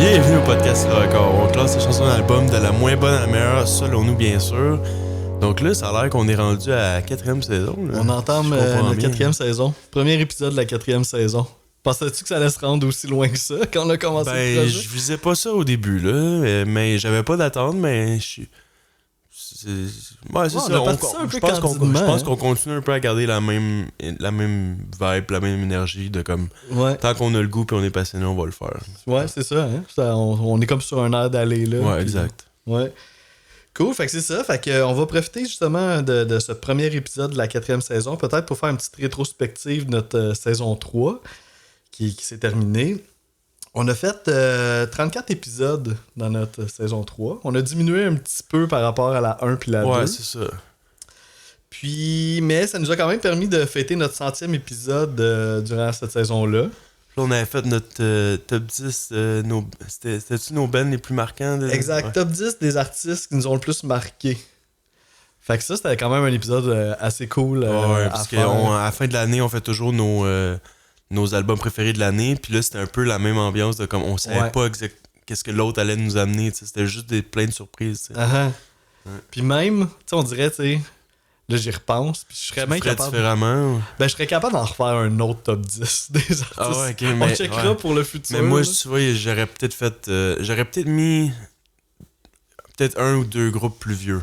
Bienvenue au podcast Le Record. On classe les chansons d'album de la moins bonne à la meilleure, selon nous, bien sûr. Donc là, ça a l'air qu'on est rendu à la 4e saison. Là. On entame la 4e saison. Premier épisode de la 4e saison. Pensais-tu que ça allait se rendre aussi loin que ça quand on a commencé le projet? Je visais pas ça au début, là, mais j'avais pas d'attente, mais c'est ça. Je pense qu'on continue un peu à garder la même vibe, la même énergie de comme tant qu'on a le goût et on est passionné, on va le faire. Ouais, c'est ça, hein? On est comme sur un air d'aller là. Ouais, puis, exact. Ouais. Cool, fait que c'est ça. Fait que on va profiter justement de ce premier épisode de la 4e saison, peut-être pour faire une petite rétrospective de notre saison 3 qui s'est terminée. On a fait 34 épisodes dans notre saison 3. On a diminué un petit peu par rapport à la 1 puis la 2. Ouais, c'est ça. Puis, mais ça nous a quand même permis de fêter notre 100e épisode durant cette saison-là. Là, on avait fait notre top 10. C'était-tu nos bands les plus marquants? Exact, ouais. Top 10 des artistes qui nous ont le plus marqué. Fait que ça, c'était quand même un épisode assez cool parce qu'à la fin de l'année, on fait toujours nos albums préférés de l'année. Puis là, c'était un peu la même ambiance de comme on savait pas qu'est-ce que l'autre allait nous amener. T'sais. C'était juste plein de surprises. Puis même, on dirait, tu sais, là j'y repense. Puis je serais même capable. Différemment. Ben, je serais capable d'en refaire un autre top 10 des artistes. Ah ouais, ok. On checkera pour le futur. Mais moi, tu vois, j'aurais peut-être fait. J'aurais peut-être mis. Peut-être un ou deux groupes plus vieux.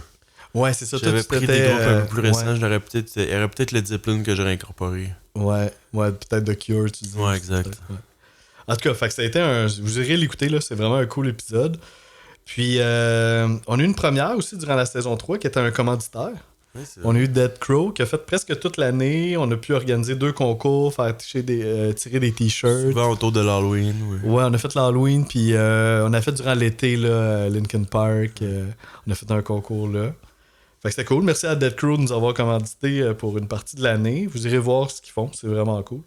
Ouais, c'est ça. J'avais pris des groupes un peu plus récents. Il y aurait peut-être le Zeppelin que j'aurais incorporé. Ouais, peut-être The Cure, tu dis. Ouais, exact. En tout cas, fait que ça a été vous irez l'écouter, là. C'est vraiment un cool épisode. Puis, on a eu une première aussi durant la saison 3 qui était un commanditaire. Oui, on a eu Dead Crow qui a fait presque toute l'année. On a pu organiser 2 concours, faire tirer des t-shirts. Souvent autour de l'Halloween. Ouais, on a fait l'Halloween, puis on a fait durant l'été, là, Linkin Park. On a fait un concours là. Fait que c'était cool. Merci à Dead Crow de nous avoir commandité pour une partie de l'année. Vous irez voir ce qu'ils font, c'est vraiment cool.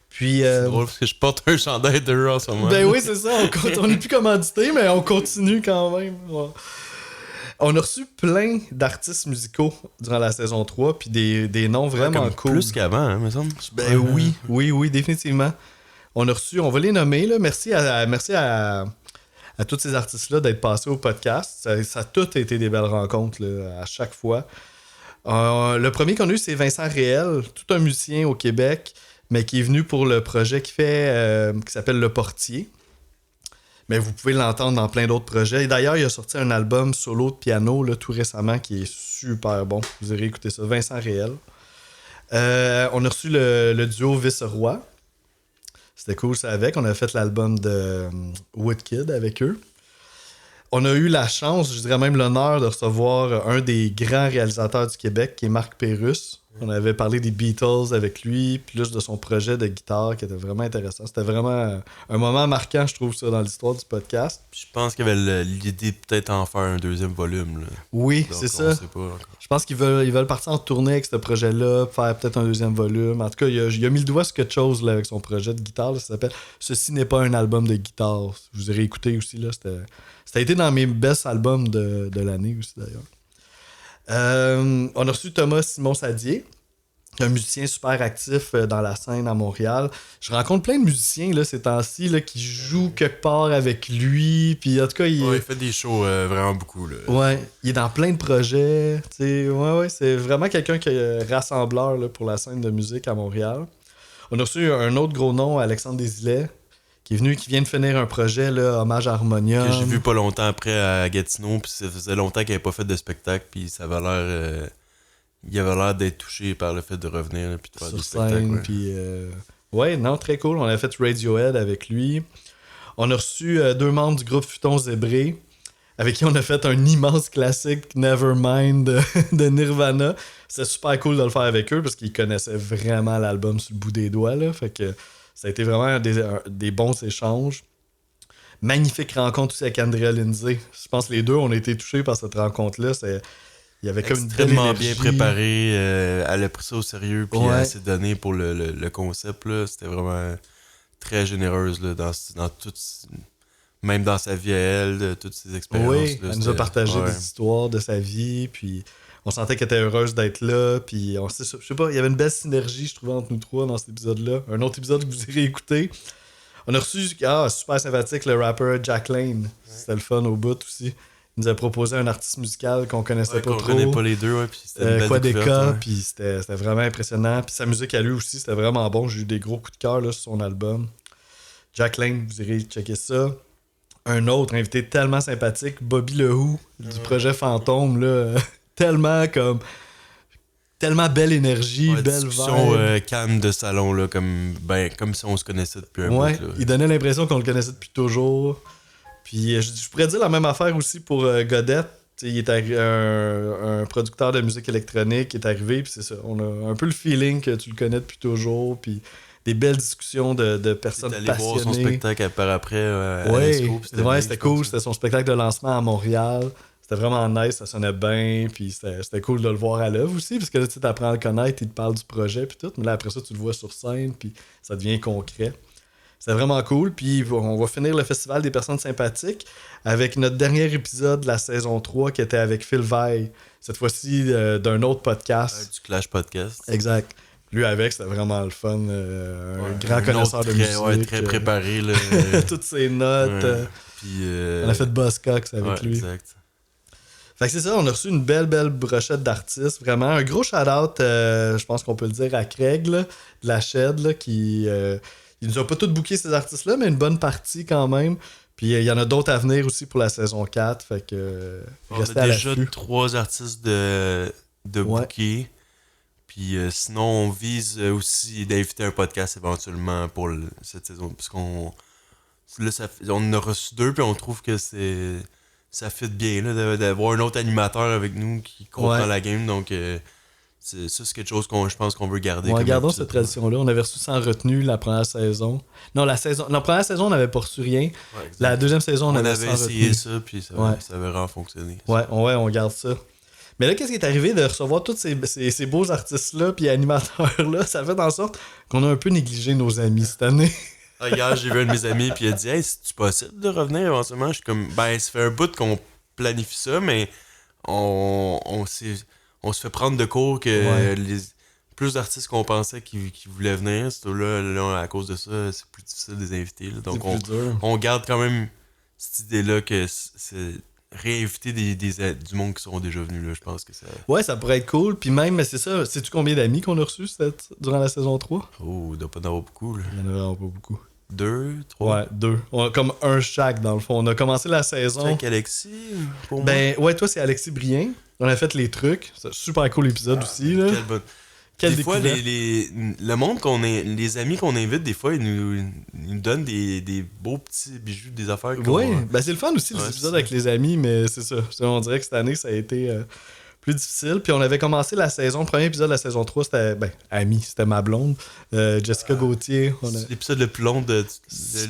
Puis, c'est drôle parce que je porte un chandail d'eux en ce moment. Ben oui, c'est ça. On n'est plus commandité, mais on continue quand même. Ouais. On a reçu plein d'artistes musicaux durant la saison 3, puis des noms vraiment cool. Plus qu'avant, hein, me semble. Ben oui, définitivement. On va les nommer, là. Merci à tous ces artistes-là d'être passés au podcast. Ça a tout été des belles rencontres là, à chaque fois. Le premier qu'on a eu, c'est Vincent Réel, tout un musicien au Québec, mais qui est venu pour le projet qui s'appelle Le Portier. Mais vous pouvez l'entendre dans plein d'autres projets. Et d'ailleurs, il a sorti un album solo de piano là, tout récemment qui est super bon. Vous irez écouter ça. Vincent Réel. On a reçu le duo Vice-Roi. C'était cool ça avec. On a fait l'album de Woodkid avec eux. On a eu la chance, je dirais même l'honneur de recevoir un des grands réalisateurs du Québec qui est Marc Pérusse. On avait parlé des Beatles avec lui, plus de son projet de guitare qui était vraiment intéressant. C'était vraiment un moment marquant, je trouve, ça, dans l'histoire du podcast. Je pense qu'il y avait l'idée peut-être en faire un deuxième volume. Là. Oui, donc, c'est ça. Je pense qu'ils veulent partir en tournée avec ce projet-là, faire peut-être un deuxième volume. En tout cas, il a mis le doigt sur quelque chose là, avec son projet de guitare. Là, ça s'appelle « Ceci n'est pas un album de guitare ». Vous irez écouter aussi. Là, ça a été dans mes best albums de l'année aussi, d'ailleurs. On a reçu Thomas Simon-Sadier, un musicien super actif dans la scène à Montréal. Je rencontre plein de musiciens là, ces temps-ci là, qui jouent quelque part avec lui. Puis en tout cas, il fait des shows vraiment beaucoup. Là. Ouais, il est dans plein de projets. Ouais, c'est vraiment quelqu'un qui est rassembleur là, pour la scène de musique à Montréal. On a reçu un autre gros nom, Alexandre Desilets, qui vient de finir un projet, là, Hommage à Harmonium. Que j'ai vu pas longtemps après à Gatineau, puis ça faisait longtemps qu'il n'avait pas fait de spectacle, puis ça avait l'air... il avait l'air d'être touché par le fait de revenir, puis de faire des spectacles. Puis, non, très cool. On a fait Radiohead avec lui. On a reçu 2 membres du groupe Futon Zébré, avec qui on a fait un immense classique, Nevermind, de Nirvana. C'était super cool de le faire avec eux, parce qu'ils connaissaient vraiment l'album sur le bout des doigts, là. Fait que... ça a été vraiment des bons échanges. Magnifique rencontre aussi avec Andrea Lindsay. Je pense que les deux, on a été touchés par cette rencontre-là. Il y avait comme extrêmement bien préparé. Elle a pris ça au sérieux. Puis elle s'est donnée pour le concept. Là. C'était vraiment très généreuse là, dans tout, même dans sa vie à elle, de toutes ses expériences. Oui, là, elle nous a partagé des histoires de sa vie. Puis on sentait qu'elle était heureuse d'être là. Puis je sais pas, il y avait une belle synergie, je trouvais, entre nous trois dans cet épisode-là. Un autre épisode que vous irez écouter. On a reçu, super sympathique, le rappeur Jack Lane. C'était le fun au bout aussi. Il nous a proposé un artiste musical qu'on connaissait pas trop. On connaît pas les deux, puis c'était une belle Quadeka, puis c'était vraiment impressionnant. Puis sa musique à lui aussi, c'était vraiment bon. J'ai eu des gros coups de cœur là, sur son album. Jack Lane, vous irez checker ça. Un autre invité tellement sympathique, Bobby Le Who, du projet Fantôme, là. Tellement belle énergie, belle vibe. Calme de salon, là, comme si on se connaissait depuis un bout. Là. Il donnait l'impression qu'on le connaissait depuis toujours. Puis je pourrais dire la même affaire aussi pour Godette. Il est un producteur de musique électronique qui est arrivé, puis c'est ça. On a un peu le feeling que tu le connais depuis toujours, puis des belles discussions de personnes passionnées. T'es allé voir son spectacle par après à l'ESCO. C'était cool. C'était son spectacle de lancement à Montréal. C'était vraiment nice, ça sonnait bien, puis c'était cool de le voir à l'œuvre aussi, parce que là, tu apprends à le connaître, il te parle du projet, puis tout, mais là, après ça, tu le vois sur scène, puis ça devient concret. C'était vraiment cool, puis on va finir le Festival des personnes sympathiques avec notre dernier épisode de la saison 3 qui était avec Phil Veil, cette fois-ci d'un autre podcast. Du Clash Podcast. Exact. Lui avec, c'était vraiment le fun, un grand connaisseur de musique. Très préparé. Là, toutes ses notes. Puis, on a fait Buzzcocks avec lui. Exact. Fait que c'est ça, on a reçu une belle brochette d'artistes. Vraiment, un gros shout-out, je pense qu'on peut le dire, à Craig, là, de la Shed, là, qui... il nous a pas tous booké ces artistes-là, mais une bonne partie quand même. Puis il y en a d'autres à venir aussi pour la saison 4. Fait que on a déjà 3 artistes de booker. Puis sinon, on vise aussi d'inviter un podcast éventuellement pour cette saison. Parce qu'on... Là, on en a reçu 2, puis on trouve que ça fit bien là, d'avoir un autre animateur avec nous qui comprend la game. Donc, c'est quelque chose je pense qu'on veut garder. Gardons cette tradition-là. On avait reçu sans retenue la première saison. Non, la première saison, on n'avait pas reçu rien. La deuxième saison, on avait essayé ça, puis ça avait vraiment fonctionné. Ouais, on garde ça. Mais là, qu'est-ce qui est arrivé de recevoir tous ces beaux artistes-là puis animateurs-là? Ça fait en sorte qu'on a un peu négligé nos amis cette année. Hier, j'ai vu un de mes amis, puis il a dit « Hey, c'est-tu possible de revenir éventuellement? » Je suis comme « Ben, ça fait un bout qu'on planifie ça, mais on se fait prendre de court que plus d'artistes qu'on pensait qui voulaient venir. Là, à cause de ça, c'est plus difficile de les inviter. Là. Donc, on garde quand même cette idée-là que c'est réinviter du monde qui sont déjà venus. Là. Je pense que ça... Ouais, ça pourrait être cool. Puis même, mais c'est ça, sais-tu combien d'amis qu'on a reçus durant la saison 3? Oh, il doit pas en avoir beaucoup. Là. Il y en a vraiment pas beaucoup. 2, 3? Ouais, 2. On a comme un chaque, dans le fond. On a commencé la saison... C'est avec Alexis, pour moi? Ouais, toi, c'est Alexis Brien. On a fait les trucs. C'est un super cool épisode aussi. Là. Des fois, le monde les amis qu'on invite, des fois, ils nous donnent des beaux petits bijoux, des affaires. Oui, c'est le fun aussi, les épisodes avec les amis, mais c'est ça. On dirait que cette année, ça a été plus difficile. Puis on avait commencé la saison, le premier épisode de la saison 3, c'était, Ami, c'était ma blonde. Jessica Gauthier. C'est l'épisode le plus long de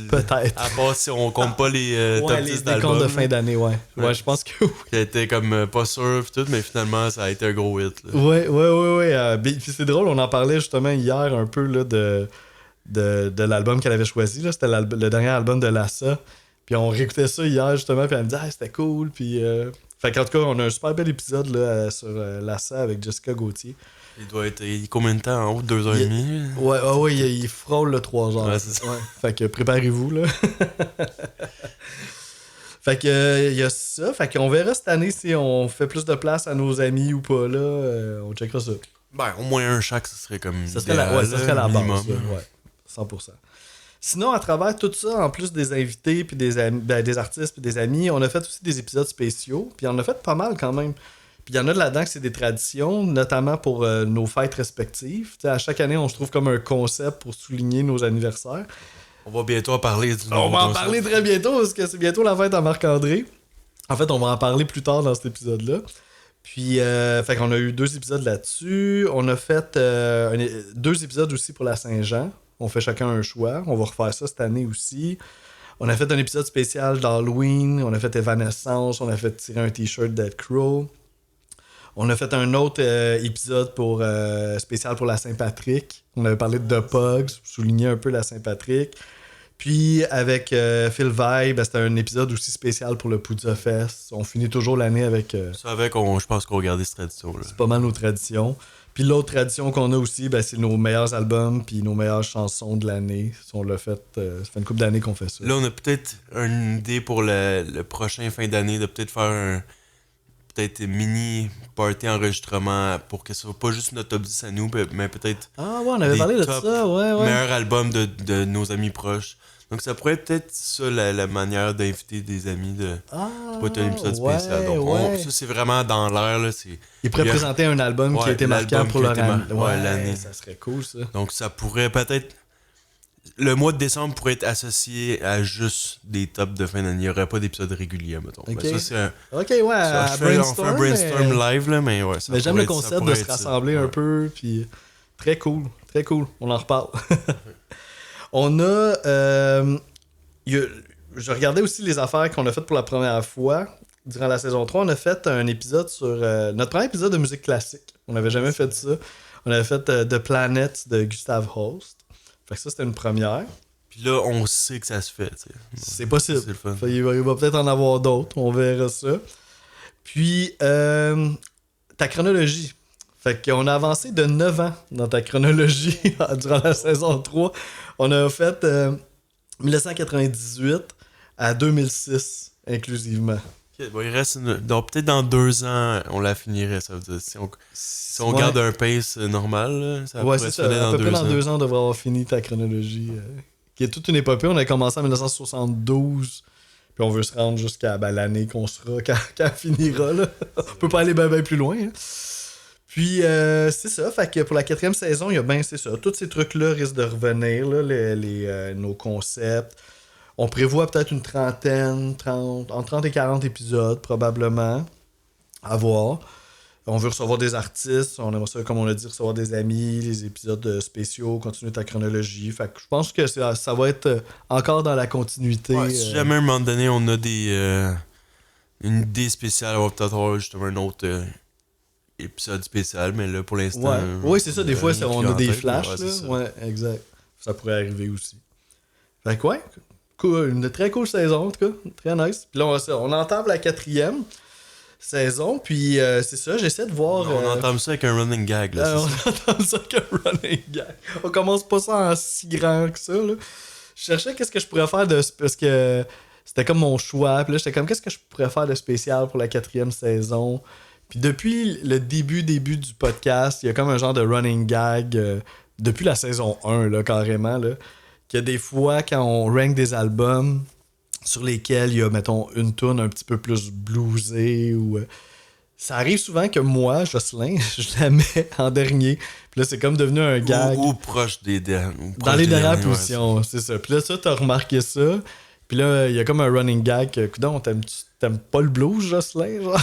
peut-être. À part si on compte pas les top 10 d'albums. Les comptes de fin d'année, ouais. Ouais, je pense que oui. Qui a été comme pas sûr pis tout, mais finalement, ça a été un gros hit. Là. Ouais. Puis c'est drôle, on en parlait justement hier un peu là, de l'album qu'elle avait choisi. Là. C'était le dernier album de Lassa. Puis on réécoutait ça hier justement, puis elle me dit c'était cool. Puis fait qu'en tout cas, on a un super bel épisode là, sur Lassa avec Jessica Gauthier. Il doit être combien de temps en haut? 2h30? Ouais, il frôle le 3 heures. Ouais, c'est ça. Ouais. Fait que préparez-vous là. Fait que il y a ça. Fait qu'on verra cette année si on fait plus de place à nos amis ou pas là. On checkera ça. Au moins un chaque, ce serait comme ça serait la base. Là, ouais, 100%. Sinon, à travers tout ça, en plus des invités, puis des artistes, puis des amis, on a fait aussi des épisodes spéciaux. Puis on en a fait pas mal quand même. Puis il y en a de là-dedans que c'est des traditions, notamment pour nos fêtes respectives. T'sais, à chaque année, on se trouve comme un concept pour souligner nos anniversaires. On va bientôt en parler du On va en parler très bientôt, parce que c'est bientôt la fête à Marc-André. En fait, on va en parler plus tard dans cet épisode-là. Puis, fait qu'on a eu 2 épisodes là-dessus. On a fait 2 épisodes aussi pour la Saint-Jean. On fait chacun un choix. On va refaire ça cette année aussi. On a fait un épisode spécial d'Halloween. On a fait Evanescence. On a fait tirer un t-shirt Dead Crow. On a fait un autre épisode spécial pour la Saint-Patrick. On avait parlé de The Pugs, souligner un peu la Saint-Patrick. Puis avec Phil Vai, c'était un épisode aussi spécial pour le Poudza Fest. On finit toujours l'année avec... je pense qu'on regardait cette tradition-là. C'est pas mal nos traditions. Puis l'autre tradition qu'on a aussi, c'est nos meilleurs albums puis nos meilleures chansons de l'année. On l'a fait, ça fait une couple d'années qu'on fait ça. Là, on a peut-être une idée pour le prochain fin d'année de peut-être faire un mini party enregistrement pour que ce soit pas juste notre top 10 à nous, mais peut-être on avait parlé de ça, meilleurs albums de nos amis proches. Donc ça pourrait être peut-être ça la manière d'inviter des amis de pas être un épisode spécial. Donc ça c'est vraiment dans l'air là, il pourrait présenter un album qui a été marquant pour l'année. Ça serait cool ça. Donc ça pourrait peut-être le mois de décembre pourrait être associé à juste des tops de fin d'année. Il n'y aurait pas d'épisode régulier, mettons. Okay. Ça, c'est un... on fait un brainstorm live, là, mais ouais. Mais j'aime le concept de se rassembler un peu, puis très cool. On en reparle. On a... je regardais aussi les affaires qu'on a faites pour la première fois. Durant la saison 3, on a fait un épisode sur... notre premier épisode de musique classique. On n'avait jamais fait ça. On avait fait The Planet de Gustav Holst. Fait que ça, c'était une première. Puis là, on sait que ça se fait. T'sais. C'est possible. C'est le fun. Il va peut-être en avoir d'autres. On verra ça. Puis, ta chronologie. Fait qu'on a avancé de 9 ans dans ta chronologie durant la saison 3. On a fait 1998 à 2006 inclusivement. Okay, bon, il reste donc peut-être dans 2 ans, on la finirait. Ça veut dire si on garde un pace normal, là, ça pourrait se finir dans 2 ans. À peu près dans 2 ans, on devrait avoir fini ta chronologie. Qui est toute une épopée. On a commencé en 1972. Puis on veut se rendre jusqu'à l'année qu'on sera quand elle finira. Là. On peut pas aller bien plus loin. Hein. Puis c'est ça. Fait que pour la 4e saison, il y a c'est ça. Tous ces trucs-là risquent de revenir. Là, nos concepts. On prévoit peut-être une trentaine, entre 30 et 40 épisodes, probablement, à voir. On veut recevoir des artistes, on aimerait ça, comme on l'a dit, recevoir des amis, les épisodes spéciaux, continuer ta chronologie. Fait que je pense que ça va être encore dans la continuité. Ouais, si jamais à un moment donné, on a une idée spéciale, on va peut-être avoir justement un autre épisode spécial, mais là, pour l'instant... Oui, c'est ça, des fois, on a des flashs. Là. Ouais, exact. Ça pourrait arriver aussi. Fait que cool, une très cool saison, en tout cas. Très nice. Puis là, on entame la 4e saison, puis c'est ça, j'essaie de voir... On entame ça avec un running gag, là, on entame ça avec un running gag. On commence pas ça en si grand que ça, là. Je cherchais qu'est-ce que je pourrais faire parce que c'était comme mon choix, puis là, j'étais comme, qu'est-ce que je pourrais faire de spécial pour la 4e saison? Puis depuis le début du podcast, il y a comme un genre de running gag, depuis la saison 1, là, carrément, là, qu'il y a des fois, quand on rank des albums sur lesquels il y a, mettons, une tune un petit peu plus bluesée ou... ça arrive souvent que moi, Jocelyn, je la mets en dernier. Puis là, c'est comme devenu un gag. Ou proche des derniers. Dans les dernières positions, c'est ça. Puis là, ça, t'as remarqué ça. Puis là, il y a comme un running gag. Coudon, t'aimes pas le blues, Jocelyn? Genre?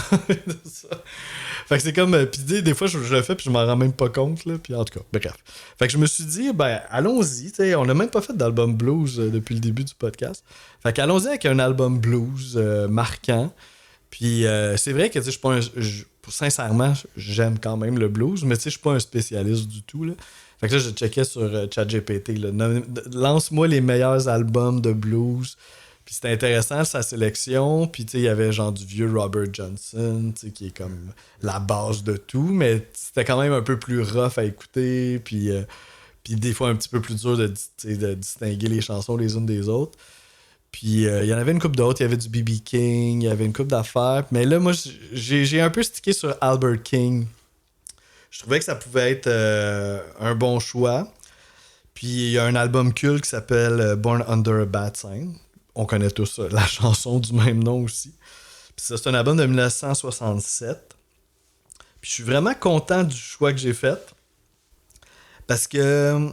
Fait que c'est comme... Puis des fois, je le fais, puis je m'en rends même pas compte. Là. Puis en tout cas, bref. Fait que je me suis dit, allons-y. On n'a même pas fait d'album blues depuis le début du podcast. Fait qu'allons-y avec un album blues marquant. Puis c'est vrai que je suis pas sincèrement, j'aime quand même le blues, mais je suis pas un spécialiste du tout. Là. Fait que là, je checkais sur ChatGPT. Lance-moi les meilleurs albums de blues. Puis c'était intéressant, sa sélection. Puis il y avait genre du vieux Robert Johnson, qui est comme la base de tout. Mais c'était quand même un peu plus rough à écouter. Puis des fois un petit peu plus dur de distinguer les chansons les unes des autres. Puis il y en avait une couple d'autres, il y avait du B.B. King, il y avait une couple d'affaires. Mais là, moi, j'ai un peu stické sur Albert King. Je trouvais que ça pouvait être un bon choix. Puis il y a un album culte qui s'appelle Born Under a Bad Sign. On connaît tous la chanson du même nom aussi. Puis ça, c'est un album de 1967. Puis je suis vraiment content du choix que j'ai fait. Parce que...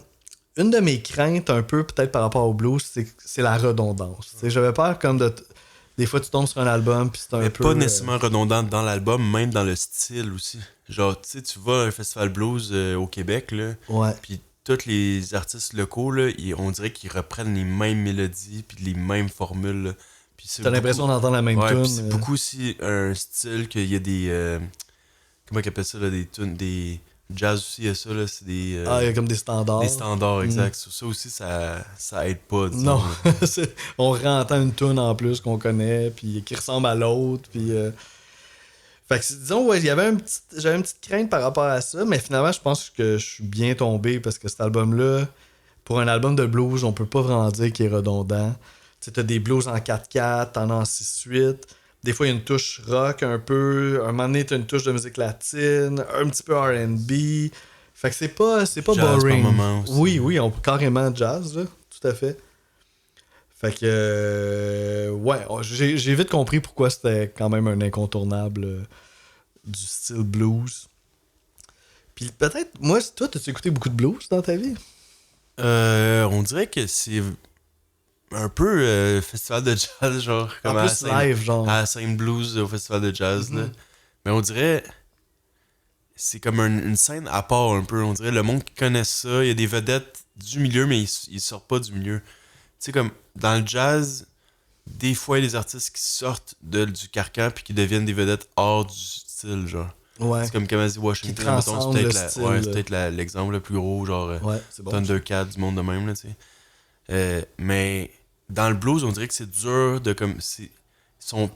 une de mes craintes, un peu, peut-être par rapport au blues, c'est la redondance. J'avais peur comme de... Des fois, tu tombes sur un album, puis c'est un peu... Mais pas nécessairement redondante dans l'album, même dans le style aussi. Genre, tu vas à un festival blues au Québec, là, puis tous les artistes locaux, là, on dirait qu'ils reprennent les mêmes mélodies, puis les mêmes formules. Là. Puis t'as l'impression d'entendre la même tune. Puis c'est beaucoup aussi un style qu'il y a des... comment ils appellent ça, là, des tunes, des jazz aussi, il y a ça, là, c'est des... il y a comme des standards. Des standards, exact. Ça aussi, ça aide pas, disons. Non, on réentend une tune en plus qu'on connaît, puis qui ressemble à l'autre, puis... Fait que, disons, ouais, j'avais une petite crainte par rapport à ça, mais finalement, je pense que je suis bien tombé, parce que cet album-là, pour un album de blues, on peut pas vraiment dire qu'il est redondant. Tu sais, t'as des blues en 4/4, t'en as en 6/8. Des fois, il y a une touche rock un peu. Un moment donné, t'as une touche de musique latine, un petit peu R&B. Fait que c'est pas boring. Par moment aussi. Oui, on peut carrément jazz, là. Tout à fait. Fait que, ouais, j'ai vite compris pourquoi c'était quand même un incontournable du style blues. Puis peut-être, moi, toi, t'as-tu écouté beaucoup de blues dans ta vie? On dirait que c'est un peu festival de jazz, genre. Comme en plus, live, genre. À Saint Blues au festival de jazz, là. Mais on dirait... C'est comme une scène à part, un peu. On dirait le monde qui connaît ça. Il y a des vedettes du milieu, mais ils sortent pas du milieu. Tu sais, comme dans le jazz, des fois, il y a des artistes qui sortent du carcan puis qui deviennent des vedettes hors du style, genre. Ouais. C'est comme Kamasi Washington, mettons, c'est peut-être l'exemple le plus gros, genre c'est bon, Thundercat, du monde de même, là, tu sais. Mais dans le blues, on dirait que c'est dur de comme.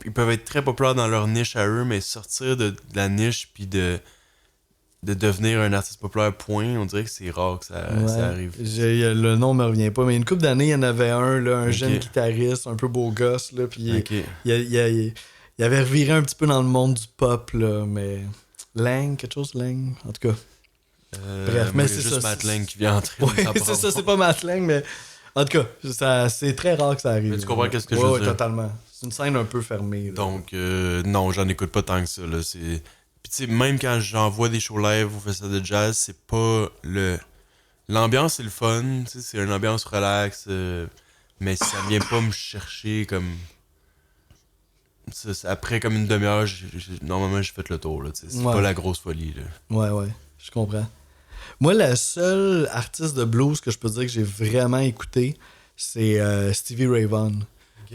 Ils peuvent être très populaires dans leur niche à eux, mais sortir de la niche puis de devenir un artiste populaire, point, on dirait que c'est rare que ça arrive. Le nom me revient pas, mais une couple d'années, il y en avait un jeune guitariste, un peu beau gosse, là, puis il avait reviré un petit peu dans le monde du pop, là, mais... quelque chose, Lang, en tout cas. Bref, mais c'est juste Matt Lang qui vient entrer. Ouais, c'est ça, c'est pas Matt Lang, mais en tout cas, c'est très rare que ça arrive. Mais tu comprends qu'est-ce que je veux dire? Oui, totalement. C'est une scène un peu fermée. Là. Donc, non, j'en écoute pas tant que ça, là, Puis tu sais, même quand j'envoie des shows live au festival de jazz, c'est pas l'ambiance, c'est le fun, tu sais, c'est une ambiance relax, mais ça vient pas me chercher comme... Après comme une demi-heure, normalement j'ai fait le tour, là, c'est pas la grosse folie, là. Ouais, je comprends. Moi, le seul artiste de blues que je peux dire que j'ai vraiment écouté, c'est Stevie Ray Vaughan,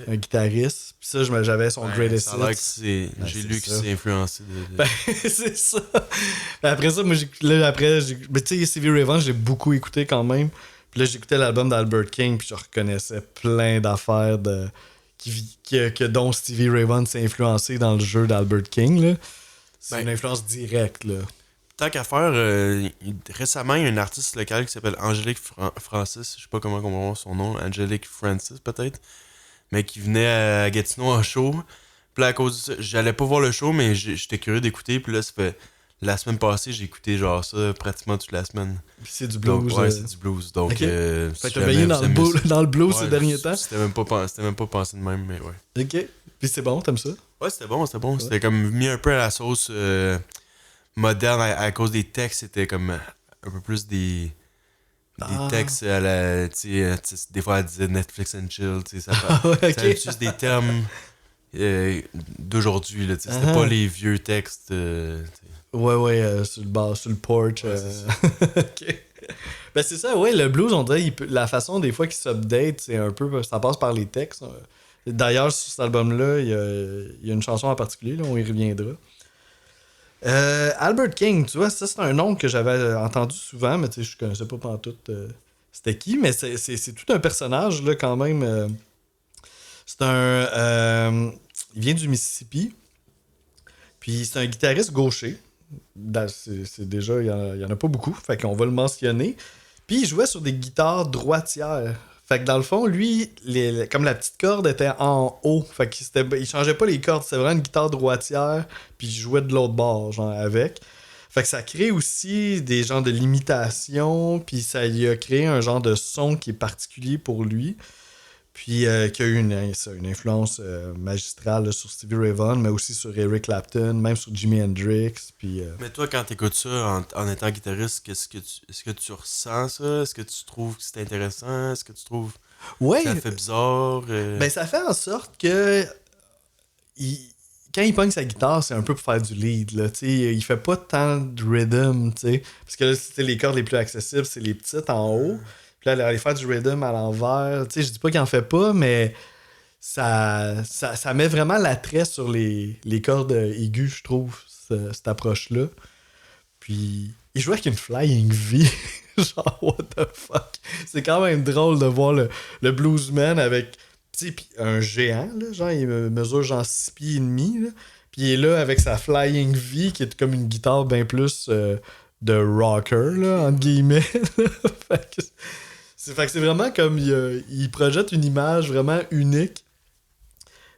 un guitariste. Puis ça, j'avais son Greatest Hits. J'ai lu que c'est influencé de... c'est ça. Après ça, moi, mais tu sais, Stevie Ray Vaughan, j'ai beaucoup écouté quand même. Puis là, j'écoutais l'album d'Albert King, puis je reconnaissais plein d'affaires dont Stevie Ray Vaughan s'est influencé dans le jeu d'Albert King, là. C'est une influence directe, là. Tant qu'à faire, récemment, il y a un artiste local qui s'appelle Angélique Francis, je sais pas comment on son nom, Angélique Francis peut-être, mais qui venait à Gatineau en show. Puis là, à cause de ça, j'allais pas voir le show, mais j'étais curieux d'écouter. Puis là, ça fait la semaine passée, j'ai écouté genre ça pratiquement toute la semaine. Puis c'est du blues. Donc, c'est du blues. Donc, fait que t'as baigné dans le blues ces derniers temps? C'était même pas pensé de même, mais ouais. Ok. Puis c'est bon, t'aimes ça? Ouais, c'était bon. Ouais. C'était comme mis un peu à la sauce moderne à cause des textes. C'était comme un peu plus des textes à la... des fois, elle disait Netflix and chill. Ça utilise des termes d'aujourd'hui. C'était pas les vieux textes. Sur le porch. Ok. Ben c'est ça, ouais, le blues, on dirait, la façon des fois qu'il s'update, c'est un peu, ça passe par les textes. D'ailleurs, sur cet album-là, il y a une chanson en particulier, là, on y reviendra. Albert King, tu vois, ça c'est un nom que j'avais entendu souvent, mais tu sais, je connaissais pas pantoute c'était qui, mais c'est tout un personnage, là, quand même. C'est un... il vient du Mississippi, puis c'est un guitariste gaucher. C'est déjà, il y en a pas beaucoup, fait qu'on va le mentionner. Puis il jouait sur des guitares droitières. Fait que dans le fond, lui, comme la petite corde était en haut, fait qu'il changeait pas les cordes, c'était vraiment une guitare droitière, puis il jouait de l'autre bord, genre avec. Fait que ça crée aussi des genres de limitations, puis ça lui a créé un genre de son qui est particulier pour lui. Puis qui a eu une influence magistrale là, sur Stevie Ray Vaughan, mais aussi sur Eric Clapton, même sur Jimi Hendrix. Puis, Mais toi, quand t'écoutes ça en étant guitariste, est-ce que tu ressens ça? Est-ce que tu trouves que c'est intéressant? Est-ce que tu trouves que ça fait bizarre? Ben, ça fait en sorte que quand il pogne sa guitare, c'est un peu pour faire du lead. Là, il fait pas tant de rhythm. T'sais. Parce que là, les cordes les plus accessibles, c'est les petites en haut. Puis là, aller faire du rhythm à l'envers, je dis pas qu'il en fait pas, mais ça met vraiment l'attrait sur les cordes aiguës, je trouve, cette approche-là. Puis il jouait avec une Flying V. Genre, what the fuck? C'est quand même drôle de voir le bluesman avec un géant, là, genre, il mesure genre 6 pieds et demi, là. Puis il est là avec sa Flying V, qui est comme une guitare bien plus de rocker, là, entre guillemets. fait que c'est vraiment comme il projette une image vraiment unique.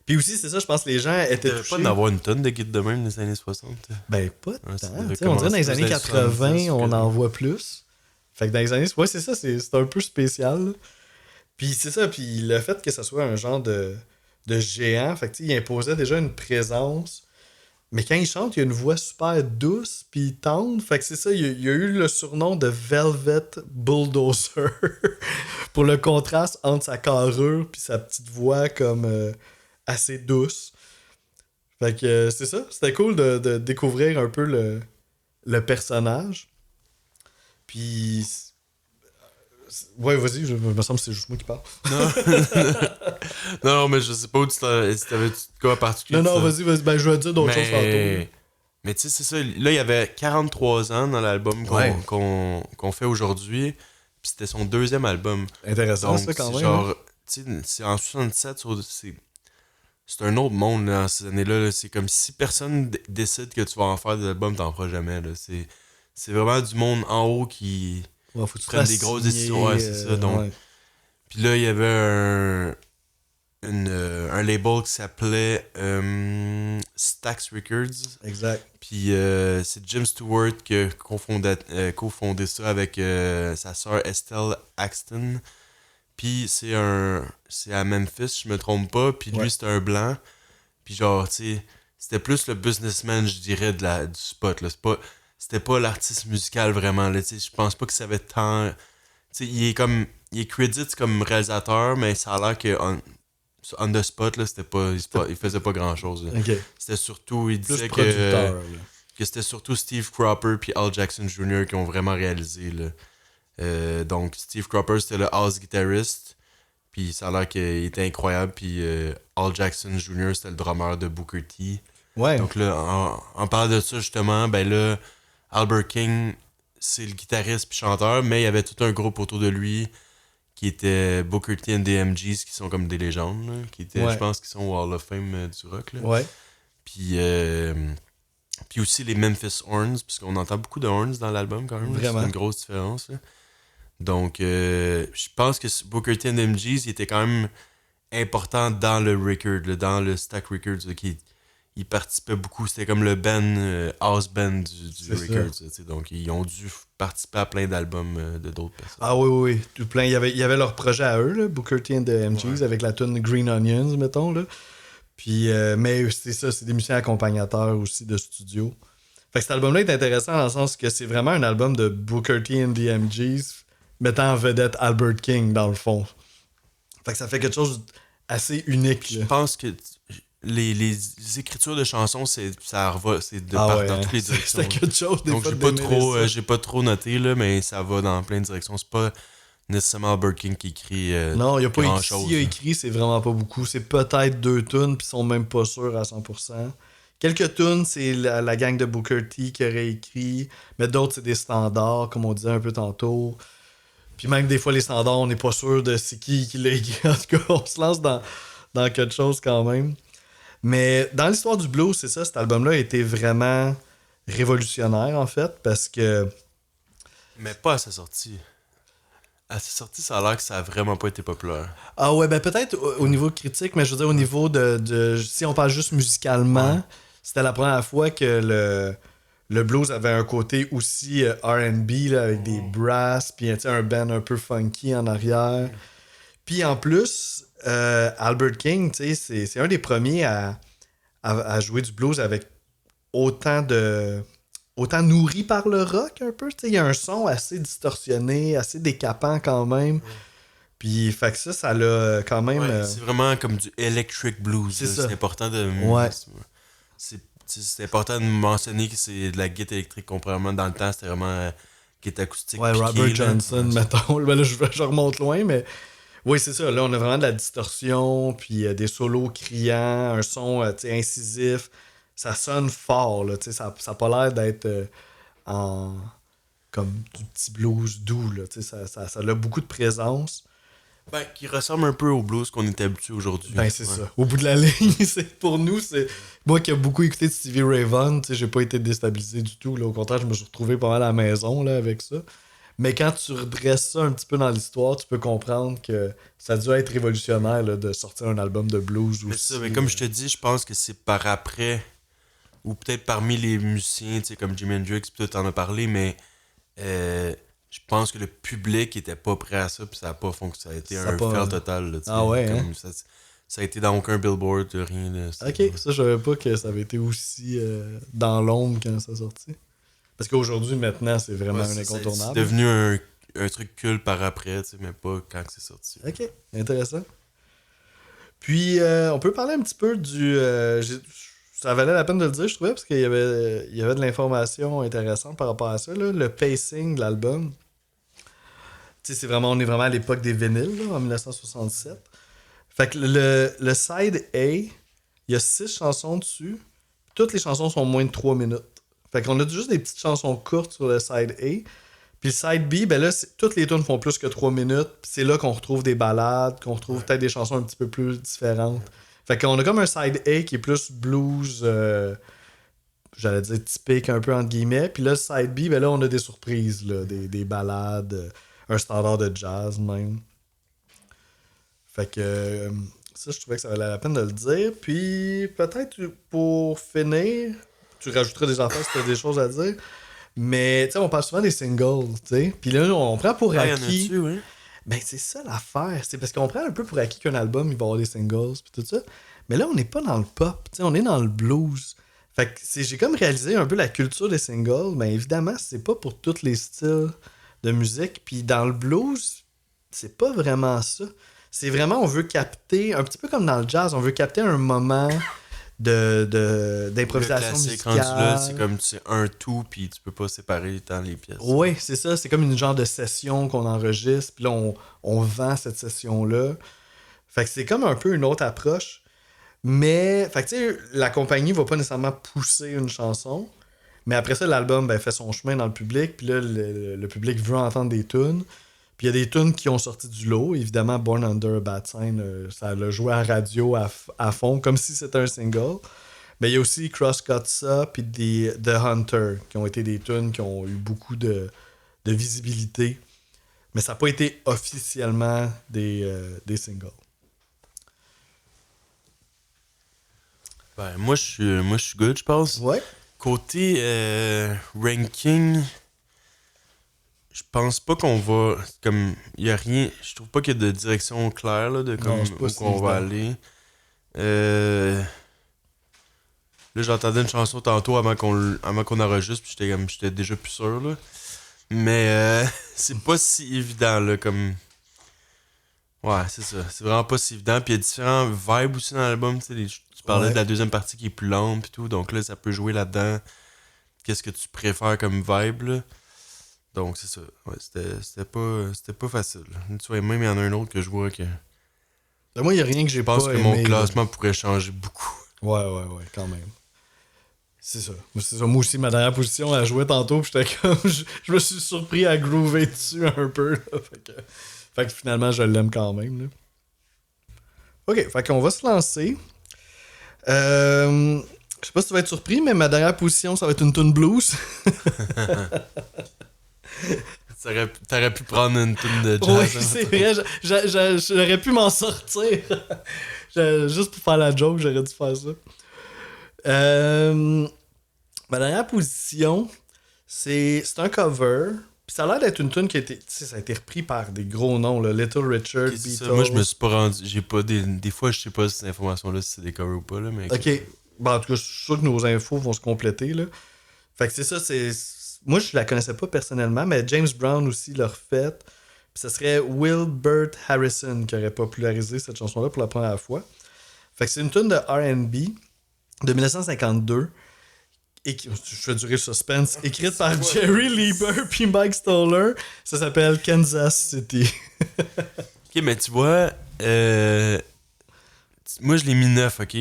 Puis aussi, c'est ça, je pense que les gens étaient touchés. Pas d'avoir une tonne de guides de même des années 60. Ben, pas tant. On dirait dans les années 80, on en voit plus. Fait que dans les années... Ouais, c'est ça, c'est un peu spécial. Là. Puis c'est ça, puis le fait que ça soit un genre de géant, fait que il imposait déjà une présence. Mais quand il chante, il a une voix super douce puis tendre. Fait que c'est ça, il a eu le surnom de Velvet Bulldozer pour le contraste entre sa carrure puis sa petite voix comme assez douce. Fait que c'est ça, c'était cool de découvrir un peu le personnage. Puis... Ouais, vas-y, me semble que c'est juste moi qui parle. Non, mais je sais pas où tu t'avais quoi particulier. Non, vas-y, ben je vais dire d'autres choses tantôt. Mais tu sais, c'est ça. Là, il y avait 43 ans dans l'album qu'on fait aujourd'hui. Puis c'était son deuxième album. Intéressant, donc, ça, quand même. Genre, tu sais, c'est en 67, c'est un autre monde là, dans ces années-là. Là. C'est comme si personne décide que tu vas en faire des albums, t'en feras jamais. Là. C'est vraiment du monde en haut qui prennent des grosses décisions. Ouais, c'est ça. Donc, puis là, il y avait un label qui s'appelait Stax Records. Exact. Puis c'est Jim Stewart qui a cofondé ça avec sa sœur Estelle Axton. Puis c'est à Memphis, je me trompe pas. Puis lui, c'était un blanc. Puis genre, tu sais, c'était plus le businessman, je dirais, du spot. Là. C'était pas l'artiste musical vraiment. Là, je pense pas qu'il savait tant... Tu sais, il est crédité comme réalisateur, mais ça a l'air que on the spot, là, il faisait pas grand-chose. Okay. C'était surtout... Il disait que c'était surtout Steve Cropper puis Al Jackson Jr. qui ont vraiment réalisé. Là. Donc, Steve Cropper, c'était le house guitariste. Puis ça a l'air qu'il était incroyable. Puis Al Jackson Jr., c'était le drummer de Booker T. Ouais. Donc là, en parlant de ça, justement, ben là, Albert King, c'est le guitariste puis chanteur, mais il y avait tout un groupe autour de lui qui était Booker T and the MGs, qui sont comme des légendes, là, qui étaient, je pense, qui sont au Hall of Fame du rock. Là. Ouais. Puis aussi les Memphis Horns, puisqu'on entend beaucoup de horns dans l'album quand même. C'est une grosse différence. Là. Donc, je pense que Booker T and the MGs, il était quand même important dans le record, là, dans le Stax Records, là, il participait beaucoup. C'était comme le band, house band du record. Donc, ils ont dû participer à plein d'albums de d'autres personnes. Ah oui. Tout plein. Il y avait leur projet à eux, là, Booker T and the MGs, avec la tune Green Onions, mettons. Là. Puis, mais c'est ça, c'est des musiciens accompagnateurs aussi de studio. Fait que cet album-là est intéressant dans le sens que c'est vraiment un album de Booker T and the MGs mettant en vedette Albert King, dans le fond. Fait que ça fait quelque chose d'assez unique. Je pense que les écritures de chansons, c'est de part dans toutes les directions. C'est quelque chose des donc fois j'ai pas trop noté, là, mais ça va dans plein de directions. C'est pas nécessairement Albert King qui écrit non, il n'y a pas grand-chose. S'il a écrit, c'est vraiment pas beaucoup. C'est peut-être 2 tunes, puis ils sont même pas sûrs à 100%. Quelques tunes, c'est la gang de Booker T qui aurait écrit, mais d'autres, c'est des standards, comme on disait un peu tantôt. Puis même des fois, les standards, on n'est pas sûr de c'est qui l'a écrit. En tout cas, on se lance dans quelque chose quand même. Mais dans l'histoire du blues, c'est ça, cet album-là a été vraiment révolutionnaire, en fait, parce que... Mais pas à sa sortie. À sa sortie, ça a l'air que ça a vraiment pas été populaire. Ah ouais, ben peut-être au niveau critique, mais je veux dire au niveau de si on parle juste musicalement, c'était la première fois que le blues avait un côté aussi R&B, là, avec des brass, puis un band un peu funky en arrière. Puis en plus, Albert King, c'est un des premiers à jouer du blues avec autant nourri par le rock un peu. Il y a un son assez distorsionné, assez décapant quand même. Puis fait que ça l'a quand même... c'est vraiment comme du electric blues. C'est important de... Ouais. C'est important de mentionner que c'est de la guitare électrique. Comparément dans le temps, c'était vraiment guitare acoustique. Ouais, Robert Johnson, mettons. Ben là, je remonte loin, mais... Oui, c'est ça. Là, on a vraiment de la distorsion, puis des solos criants, un son incisif. Ça sonne fort, là. Ça n'a pas l'air d'être en comme du petit blues doux, là. Ça a beaucoup de présence. Ben, qui ressemble un peu au blues qu'on est habitué aujourd'hui. Ben, c'est ça. Au bout de la ligne, pour nous, c'est... Moi qui ai beaucoup écouté de Stevie Ray Vaughan, j'ai pas été déstabilisé du tout. Là. Au contraire, je me suis retrouvé pas mal à la maison là, avec ça. Mais quand tu redresses ça un petit peu dans l'histoire, tu peux comprendre que ça a dû être révolutionnaire là, de sortir un album de blues mais aussi. Ça, mais comme je te dis, je pense que c'est par après, ou peut-être parmi les musiciens, comme Jimi Hendrix, puis tout en a parlé, mais je pense que le public était pas prêt à ça, puis ça a pas fonctionné. Ça a été un fail total. Là, ah ouais, comme ça a été dans aucun billboard, rien. Là, ok, ça, je savais pas que ça avait été aussi dans l'ombre quand ça sorti. Parce qu'aujourd'hui, maintenant, c'est vraiment un incontournable. C'est devenu un truc culte par après, mais pas quand c'est sorti. Ok, intéressant. Puis, on peut parler un petit peu du... ça valait la peine de le dire, je trouvais, parce qu'il y avait de l'information intéressante par rapport à ça. Là. Le pacing de l'album. Tu sais, on est vraiment à l'époque des vinyles, là, en 1967. Fait que le side A, il y a 6 chansons dessus. Toutes les chansons sont moins de 3 minutes. Fait qu'on a juste des petites chansons courtes sur le side A. Puis le side B, ben là, toutes les tunes font plus que 3 minutes. Puis c'est là qu'on retrouve des ballades, qu'on retrouve peut-être des chansons un petit peu plus différentes. Fait qu'on a comme un side A qui est plus blues, j'allais dire typique un peu entre guillemets. Puis là, le side B, ben là, on a des surprises, là, des ballades, un standard de jazz même. Fait que ça, je trouvais que ça valait la peine de le dire. Puis peut-être pour finir... Tu rajouteras des affaires si tu as des choses à dire. Mais, tu sais, on parle souvent des singles, tu sais. Puis là, on prend pour acquis... Y en a-tu, oui? Ben, c'est ça l'affaire. C'est parce qu'on prend un peu pour acquis qu'un album, il va avoir des singles, puis tout ça. Mais là, on n'est pas dans le pop, tu sais, on est dans le blues. Fait que j'ai comme réalisé un peu la culture des singles, mais évidemment, c'est pas pour tous les styles de musique. Puis dans le blues, c'est pas vraiment ça. C'est vraiment, on veut capter, un petit peu comme dans le jazz, on veut capter un moment... d'improvisation musicale. Là, c'est comme c'est un tout, puis tu peux pas séparer tant les pièces. Oui, c'est ça. C'est comme une genre de session qu'on enregistre, puis là, on vend cette session-là. Fait que c'est comme un peu une autre approche. Mais, fait que tu sais, la compagnie va pas nécessairement pousser une chanson, mais après ça, l'album fait son chemin dans le public, puis là, le public veut entendre des tunes. Puis il y a des tunes qui ont sorti du lot. Évidemment, Born Under a Bad Sign, ça l'a joué à radio à fond, comme si c'était un single. Mais il y a aussi Crosscut Ça puis The Hunter, qui ont été des tunes qui ont eu beaucoup de visibilité. Mais ça n'a pas été officiellement des singles. Ben, moi, je suis good, je pense. Ouais. Côté ranking... Je pense pas qu'on va. Comme. Il y a rien. Je trouve pas qu'il y a de direction claire là, de comme où qu'on va aller. Là, j'entendais une chanson tantôt avant qu'on enregistre, puis j'étais déjà plus sûr. Là. Mais c'est pas si évident là, comme. Ouais, c'est ça. C'est vraiment pas si évident. Puis il y a différents vibes aussi dans l'album. Tu parlais de la deuxième partie qui est plus lente et tout. Donc là, ça peut jouer là-dedans. Qu'est-ce que tu préfères comme vibe là? Donc, c'est ça. Ouais, c'était pas facile. Tu vois, même il y en a un autre que je vois que... Moi, il n'y a rien que j'ai pas aimé. Je pense que mon classement pourrait changer beaucoup. Ouais, quand même. C'est ça. Moi aussi, ma dernière position, elle jouait tantôt, puis j'étais comme... Je me suis surpris à groover dessus un peu. Là. Fait que finalement, je l'aime quand même. Là. OK, fait qu'on va se lancer. Je sais pas si tu vas être surpris, mais ma dernière position, ça va être une tune blues. T'aurais pu prendre une tune de jazz. Oui, c'est vrai. J'aurais pu m'en sortir. Juste pour faire la joke, j'aurais dû faire ça. Ma dernière position, c'est un cover. Puis ça a l'air d'être une tune qui a été... Ça a été repris par des gros noms, là. Little Richard, Beatles. Ça. Moi, je me suis pas rendu... J'ai pas des fois, je sais pas si cette information-là, si c'est des covers ou pas, là, mais... OK. Bon, en tout cas, je suis sûr que nos infos vont se compléter, là. Fait que c'est ça, c'est... Moi, je la connaissais pas personnellement, mais James Brown aussi l'a refait. Puis ce serait Wilbert Harrison qui aurait popularisé cette chanson-là pour la première fois. Fait que c'est une tune de R&B de 1952. Je fais durer le suspense. Écrite par Jerry Lieber puis Mike Stoller. Ça s'appelle Kansas City. OK, mais tu vois... moi, je l'ai mis 9, OK?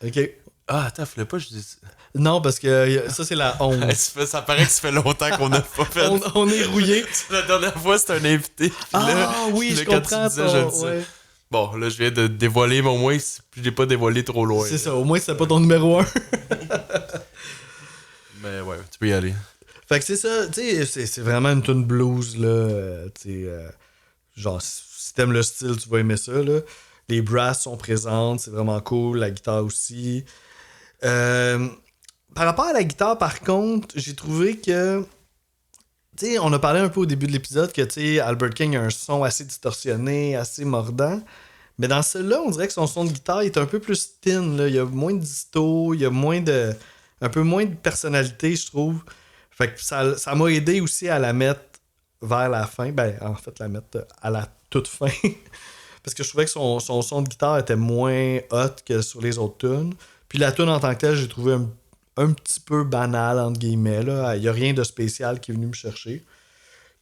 OK. Ah, attends, fallait pas que je dise... Non, parce que ça, c'est la 11. Ça paraît que ça fait longtemps qu'on n'a pas fait... on est rouillé. La dernière fois, c'était un invité. Oui, je comprends. Bon, là, je viens de dévoiler, mais au moins, je l'ai pas dévoilé trop loin. C'est ça, au moins, c'est pas ton numéro 1. Mais ouais, tu peux y aller. Fait que c'est ça, tu sais, c'est vraiment une tune blues, là. Genre, si t'aimes le style, tu vas aimer ça, là. Les brasses sont présentes, c'est vraiment cool, la guitare aussi. Par rapport à la guitare, par contre, j'ai trouvé que... Tu sais, on a parlé un peu au début de l'épisode que, tu sais, Albert King a un son assez distorsionné, assez mordant. Mais dans celui-là, on dirait que son son de guitare est un peu plus thin, là. Il y a moins de disto, il y a un peu moins de personnalité, je trouve. Fait que ça m'a aidé aussi à la mettre vers la fin. Ben, en fait, la mettre à la toute fin. Parce que je trouvais que son son de guitare était moins hot que sur les autres tunes. Puis la tune en tant que telle, j'ai trouvé un petit peu banal, entre guillemets. Il n'y a rien de spécial qui est venu me chercher.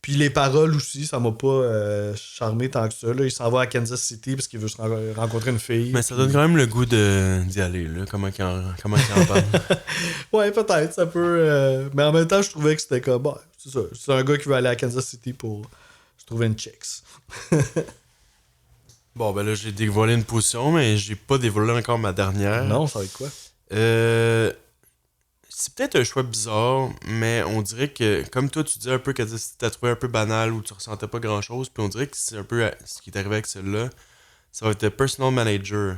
Puis les paroles aussi, ça m'a pas charmé tant que ça. Là. Il s'en va à Kansas City parce qu'il veut se rencontrer une fille. Mais ça donne quand même le goût d'y aller, là. Comment il en parle. Ouais, peut-être, ça peut... Mais en même temps, je trouvais que c'était comme... Bah, c'est ça. C'est un gars qui veut aller à Kansas City pour se trouver une chicks. Bon, ben là, j'ai dévoilé une position, mais j'ai pas dévoilé encore ma dernière. Non, ça va être quoi? C'est peut-être un choix bizarre, mais on dirait que, comme toi, tu dis un peu que t'as trouvé un peu banal ou tu ressentais pas grand-chose, puis on dirait que c'est un peu ce qui est arrivé avec celle-là. Ça va être Personal Manager,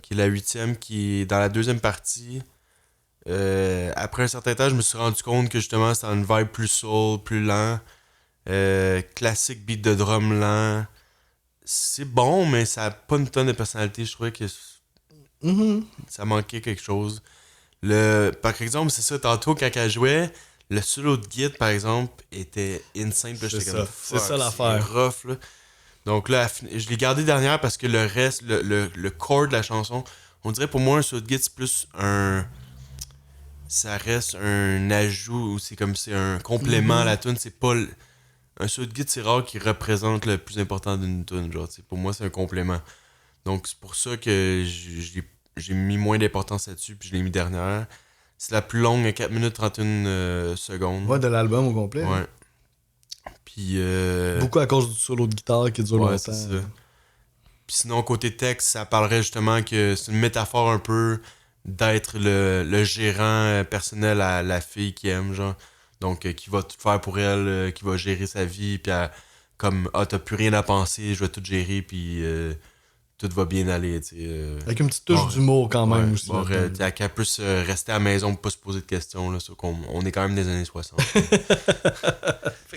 qui est la 8e, qui est dans la deuxième partie. Après un certain temps, je me suis rendu compte que justement, c'était une vibe plus soul, plus lent. Classique beat de drum lent. C'est bon, mais ça a pas une tonne de personnalité. Je trouvais que ça manquait quelque chose. Par exemple, c'est ça, tantôt, quand elle jouait, le solo de guitare, par exemple, était insane. Là, j'étais comme, c'est ça l'affaire. C'est rough, là. Donc là, je l'ai gardé dernière parce que le reste, le core de la chanson, on dirait pour moi, un solo de guitare, c'est plus ça reste un ajout, ou c'est un complément à la tune. C'est pas... Un solo de guitare, c'est rare qu'il représente le plus important d'une tune. Genre, pour moi, c'est un complément. Donc, c'est pour ça que j'ai mis moins d'importance là-dessus, puis je l'ai mis dernière. C'est la plus longue, 4 minutes 31 secondes. Ouais, de l'album au complet. Ouais. Puis... Beaucoup à cause du solo de guitare qui dure longtemps. C'est ça. Puis sinon, côté texte, ça parlerait justement que c'est une métaphore un peu d'être le gérant personnel à la fille qui aime, genre. Donc, qui va tout faire pour elle, qui va gérer sa vie, puis comme, t'as plus rien à penser, je vais tout gérer, puis tout va bien aller, tu sais. Avec une petite touche d'humour quand même aussi. Bon, qu'elle puisse rester à la maison pour pas se poser de questions, là, on est quand même des années 60.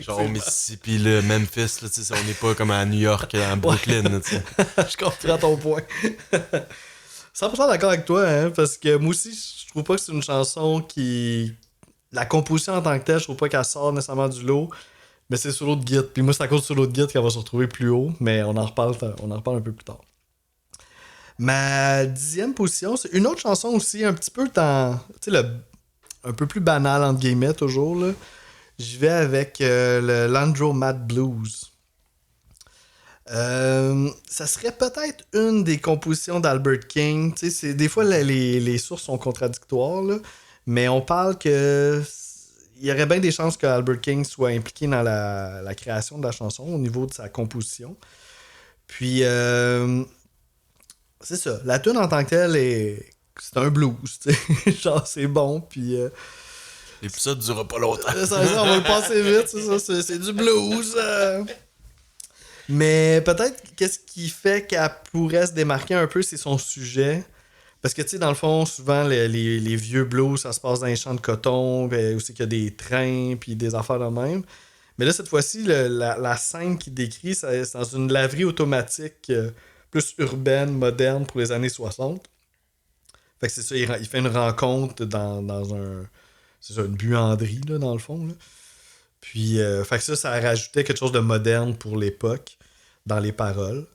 Genre au Mississippi, là, Memphis, là, on n'est pas comme à New York, à Brooklyn. Là, je comprends ton point. 100% d'accord avec toi, hein, parce que moi aussi, je trouve pas que c'est une chanson qui... La composition en tant que telle, je trouve pas qu'elle sort nécessairement du lot, mais c'est solo de guitare. Puis moi, c'est à cause du solo de guitare qu'elle va se retrouver plus haut, mais on en reparle un peu plus tard. Ma 10e position, c'est une autre chanson aussi, un petit peu un peu plus banal, entre guillemets, toujours, là. J'y vais avec le Landromat Blues. Ça serait peut-être une des compositions d'Albert King. Des fois, les sources sont contradictoires, là, mais on parle que il y aurait bien des chances que Albert King soit impliqué dans la création de la chanson au niveau de sa composition. Puis, c'est ça. La tune en tant que telle, c'est un blues. Genre, c'est bon, puis... L'épisode durera pas longtemps. On va le passer vite, c'est ça. C'est du blues. Mais peut-être qu'est-ce qui fait qu'elle pourrait se démarquer un peu, c'est son sujet. Parce que, tu sais, dans le fond, souvent, les vieux blues, ça se passe dans les champs de coton, où c'est qu'il y a des trains, puis des affaires de même. Mais là, cette fois-ci, la scène qu'il décrit, c'est dans une laverie automatique plus urbaine, moderne pour les années 60. Fait que c'est ça, il fait une rencontre dans un... C'est ça, une buanderie, là, dans le fond. Là. Puis, fait que ça rajoutait quelque chose de moderne pour l'époque dans les paroles.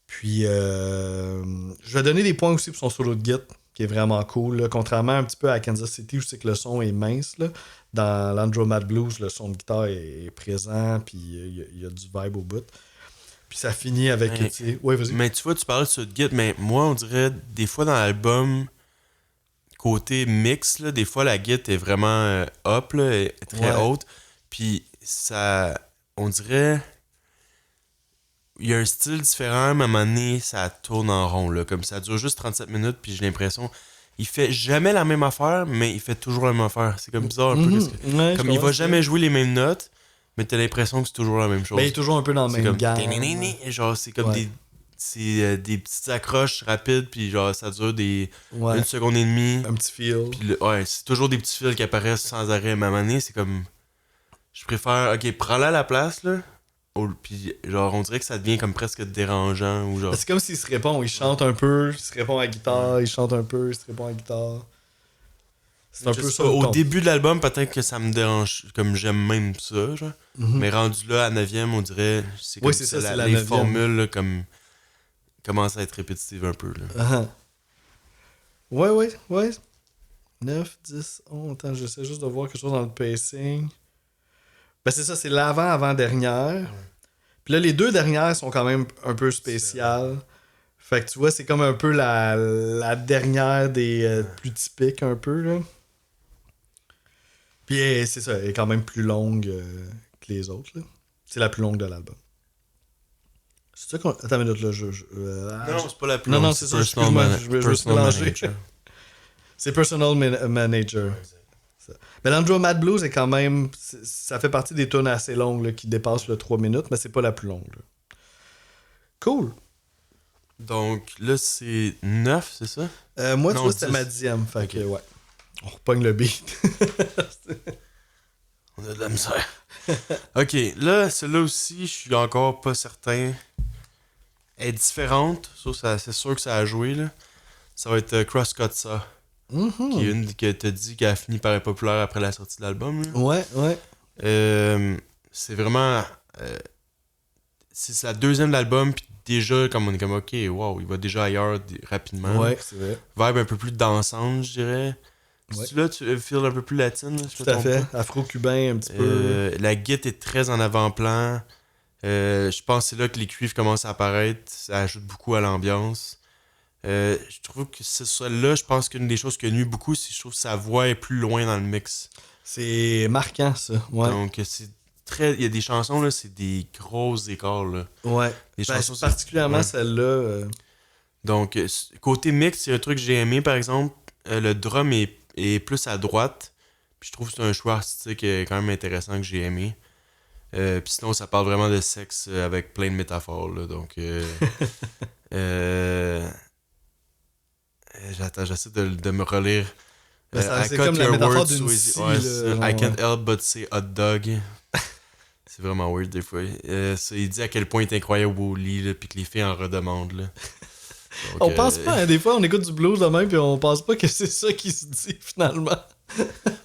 Puis, je vais donner des points aussi pour son solo de guitare, qui est vraiment cool. Là. Contrairement un petit peu à Kansas City, où c'est que le son est mince. Là. Dans l'Andromat Blues, le son de guitare est présent, puis il y a du vibe au bout. Puis ça finit avec... Ouais, vas-y. Mais tu vois, tu parles de solo de guitare, mais moi, on dirait, des fois dans l'album... côté mix, là, des fois la guitare est vraiment up, là, est très haute. Puis ça, on dirait, il y a un style différent, mais à un moment donné, ça tourne en rond, là, comme ça dure juste 37 minutes, puis j'ai l'impression, il fait jamais la même affaire, mais il fait toujours la même affaire. C'est comme bizarre un peu. Comme il va jamais jouer les mêmes notes, mais t'as l'impression que c'est toujours la même chose. Ben, il est toujours un peu dans le même gamme. Genre, c'est comme des petites accroches rapides, puis genre, ça dure une seconde et demie. Un petit feel. Puis c'est toujours des petits fils qui apparaissent sans arrêt. Mais à un moment donné, c'est comme... Je préfère... Ok, prends-la à la place, là. Puis genre, on dirait que ça devient comme presque dérangeant. Ou genre... C'est comme s'il se répond. Il chante un peu, il se répond à la guitare, il chante un peu, il se répond à la guitare. C'est un peu ça. Au début de l'album, peut-être que ça me dérange, comme j'aime même ça, genre. Mais rendu là, à 9e, on dirait... C'est comme c'est ça, les formules, là, comme... commence à être répétitive un peu, là. Ouais. 9, 10, 11... Attends, j'essaie juste de voir quelque chose dans le pacing. Ben c'est ça, c'est l'avant-avant-dernière. Puis là, les deux dernières sont quand même un peu spéciales. Fait que tu vois, c'est comme un peu la dernière des plus typiques, un peu, là. Puis c'est ça, elle est quand même plus longue que les autres, là. C'est la plus longue de l'album. C'est ça qu'on... Attends une minute, là, non, c'est pas la plus longue. Non, c'est ça, excuse-moi, je me suis mélangé. C'est Personal Manager. Melandro Mad Blues est quand même... Ça fait partie des tunes assez longues là, qui dépassent le 3 minutes, mais c'est pas la plus longue. Là. Cool. Donc là, c'est 9, c'est ça? Moi, tu vois, c'était ma 10e. Fait que, ouais. On repogne le beat. On a de la misère. Ok, là, celle-là aussi, je suis encore pas certain. Elle est différente. Ça, c'est sûr que ça a joué, là. Ça va être Crosscut Ça. Qui est une que t'as dit qu'elle a fini par être populaire après la sortie de l'album. Là. Ouais. C'est vraiment... c'est la deuxième de l'album, puis déjà, comme on est comme, ok, wow, il va déjà ailleurs rapidement. Ouais, c'est vrai. Vibe un peu plus dansante, je dirais. Ouais. Là, tu feel un peu plus latine. Là, tout à fait. Afro-cubain, un petit peu. La guitare est très en avant-plan. Je pense que c'est là que les cuivres commencent à apparaître. Ça ajoute beaucoup à l'ambiance. Je trouve que c'est celle-là, je pense qu'une des choses qui a nuit beaucoup, c'est que je trouve que sa voix est plus loin dans le mix. C'est marquant, ça. Ouais. Donc, c'est très... Il y a des chansons, là, c'est des gros écarts, là. Ouais. Des chansons, particulièrement celle-là. Donc, côté mix, il y a un truc que j'ai aimé, par exemple. Le drum est plus à droite. Puis je trouve que c'est un choix artistique quand même intéressant que j'ai aimé. Puis sinon, ça parle vraiment de sexe avec plein de métaphores, là. Donc... J'attends, j'essaie de me relire. C'est comme la métaphore d'une scie. I can't help but say hot dog. C'est vraiment weird des fois. Il dit à quel point il est incroyable au lit, là, puis que les filles en redemandent. Là. Donc, on pense pas, hein, des fois on écoute du blues de même, puis on pense pas que c'est ça qui se dit finalement.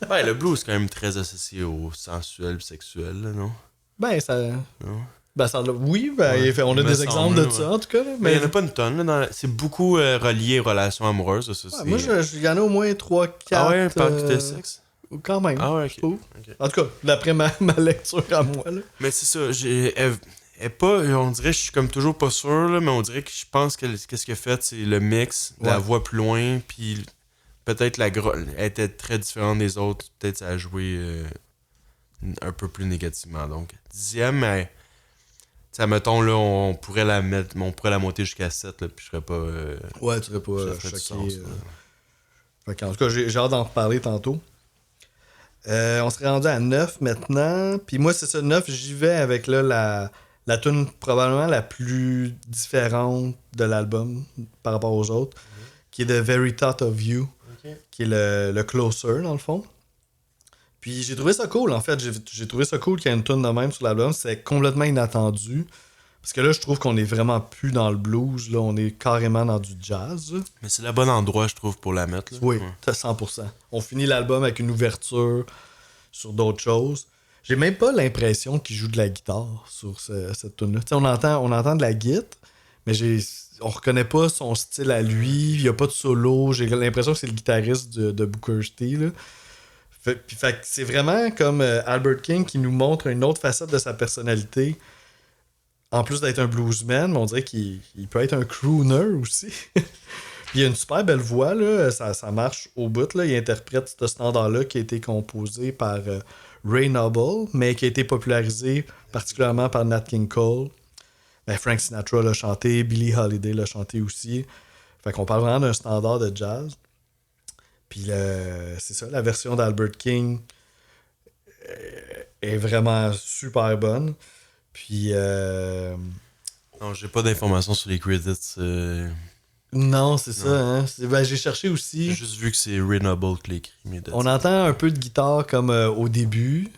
Ben, le blues est quand même très associé au sensuel et sexuel, là, non? Ben, ça. Non? Ben, ça, oui, on a des exemples de ça, en tout cas. Là, mais il n'y en a pas une tonne. Là, c'est beaucoup relié aux relations amoureuses. Ça, moi, il y en a au moins 3-4. Ah ouais, parle de sexe? Quand même. Ah ouais, ok. En tout cas, d'après ma lecture à moi. Là. Mais c'est ça, on dirait que je suis comme toujours pas sûr, là, mais on dirait que je pense que qu'est-ce qu'il a fait, c'est le mix, la voix plus loin, puis peut-être elle était très différente des autres. Peut-être ça a joué un peu plus négativement. Donc, 10e, mais... Ça, mettons, là, on pourrait la monter jusqu'à 7, là, puis je serais pas... ouais, tu serais pas choqué. En tout cas, j'ai hâte d'en reparler tantôt. On serait rendu à 9 maintenant. Puis moi, c'est ça, 9, j'y vais avec là, la tune probablement la plus différente de l'album par rapport aux autres, qui est The Very Thought of You, qui est le closer, dans le fond. Puis j'ai trouvé ça cool, en fait. J'ai trouvé ça cool qu'il y ait une tune de même sur l'album. C'est complètement inattendu. Parce que là, je trouve qu'on est vraiment plus dans le blues. Là. On est carrément dans du jazz. Mais c'est le bon endroit, je trouve, pour la mettre. Là. Oui, t'as 100%. On finit l'album avec une ouverture sur d'autres choses. J'ai même pas l'impression qu'il joue de la guitare sur cette tune-là. On entend de la guitare, mais on reconnaît pas son style à lui. Il y a pas de solo. J'ai l'impression que c'est le guitariste de Booker T. Là. Fait c'est vraiment comme Albert King qui nous montre une autre facette de sa personnalité. En plus d'être un bluesman, on dirait qu'il peut être un crooner aussi. Il a une super belle voix, là. Ça marche au bout. Là. Il interprète ce standard-là qui a été composé par Ray Noble, mais qui a été popularisé particulièrement par Nat King Cole. Ben, Frank Sinatra l'a chanté, Billie Holiday l'a chanté aussi. Fait qu'on parle vraiment d'un standard de jazz. Puis c'est ça, la version d'Albert King est vraiment super bonne. Puis... Non, j'ai pas d'informations sur les credits. Non, c'est ça. Hein? J'ai cherché aussi. J'ai juste vu que c'est Ray Noble qui l'a écrit. On entend un peu de guitare comme au début.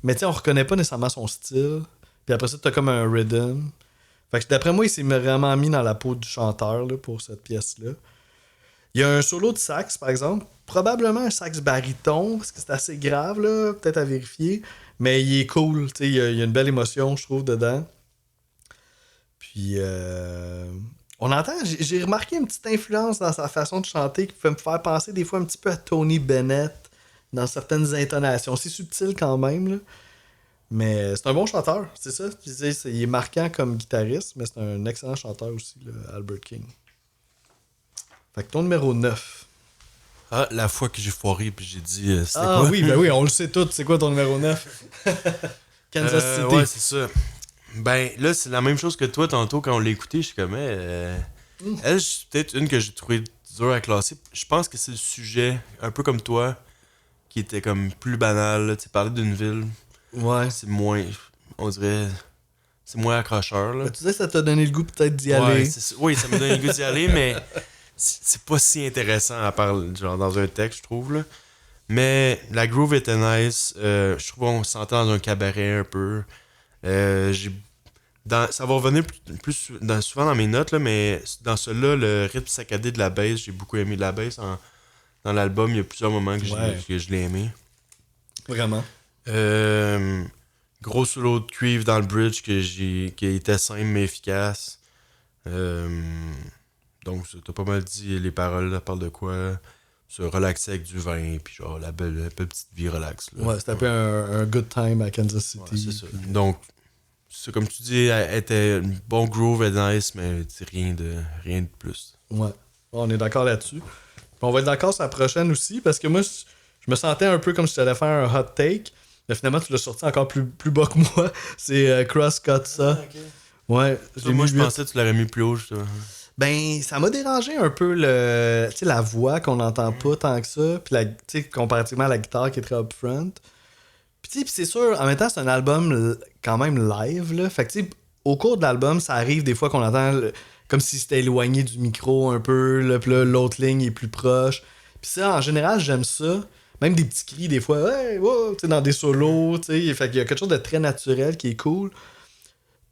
Mais tu sais, on reconnaît pas nécessairement son style. Puis après ça, t'as comme un rhythm. Fait que d'après moi, il s'est vraiment mis dans la peau du chanteur là, pour cette pièce-là. Il y a un solo de sax, par exemple. Probablement un sax baryton, parce que c'est assez grave, là, peut-être à vérifier. Mais il est cool. Il y a une belle émotion, je trouve, dedans. Puis, on entend, j'ai remarqué une petite influence dans sa façon de chanter qui peut me faire penser des fois un petit peu à Tony Bennett dans certaines intonations. C'est subtil quand même, là. Mais c'est un bon chanteur, c'est ça. Il est marquant comme guitariste, mais c'est un excellent chanteur aussi, là, Albert King. Fait que ton numéro 9. Ah, la fois que j'ai foiré puis j'ai dit c'était quoi? Ah oui, ben oui, on le sait tous. C'est quoi ton numéro 9? Kansas City. Ouais, c'est ça. Ben là, c'est la même chose que toi tantôt quand on l'a écouté. Je suis comme, elle, c'est peut-être une que j'ai trouvé dure à classer. Je pense que c'est le sujet, un peu comme toi, qui était comme plus banal. Tu parlais d'une ville. Ouais. C'est moins, on dirait, c'est moins accrocheur. Là. Ben, tu sais, ça t'a donné le goût peut-être d'y aller. Oui, ça m'a donné le goût d'y aller, mais c'est pas si intéressant à part genre dans un texte, je trouve. Là. Mais la groove était nice. Je trouve qu'on se sentait dans un cabaret un peu. Ça va revenir plus souvent dans mes notes, là, mais dans celui-là, le rythme saccadé de la bass, j'ai beaucoup aimé de la bass. Dans l'album, il y a plusieurs moments que je l'ai aimé. Vraiment. Gros solo de cuivre dans le bridge qui était simple mais efficace. Donc, t'as pas mal dit les paroles, là, parle de quoi? Se relaxer avec du vin, puis genre la belle petite vie relax. Là. Ouais, c'était un peu un good time à Kansas City. Ouais, c'est ça. Donc, c'est comme tu dis, elle était une bon groove, elle est nice, mais rien de plus. Ouais, on est d'accord là-dessus. Puis on va être d'accord sur la prochaine aussi, parce que moi, je me sentais un peu comme si j'allais faire un hot take, mais finalement, tu l'as sorti encore plus bas que moi. C'est Crosscut ça. Okay. Ouais, moi, je pensais que tu l'aurais mis plus haut, justement. Ben, ça m'a dérangé un peu la voix qu'on n'entend pas tant que ça, puis comparativement à la guitare qui est très upfront. Puis c'est sûr, en même temps, c'est un album quand même live, là. Fait que au cours de l'album, ça arrive des fois qu'on entend comme si c'était éloigné du micro un peu, là, puis là, l'autre ligne est plus proche. Puis ça, en général, j'aime ça. Même des petits cris, des fois, hey, wow, dans des solos, tu sais. Fait qu'il y a quelque chose de très naturel qui est cool.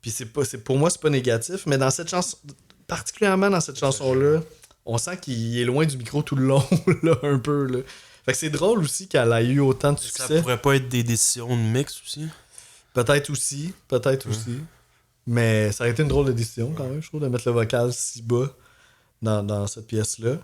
Puis pour moi, c'est pas négatif, mais dans cette chanson, particulièrement dans cette chanson-là, on sent qu'il est loin du micro tout le long, là, un peu, là. Fait que c'est drôle aussi qu'elle a eu autant de succès. Ça pourrait pas être des décisions de mix aussi? Peut-être aussi. Mais ça aurait été une drôle de décision quand même, je trouve, de mettre le vocal si bas dans cette pièce-là.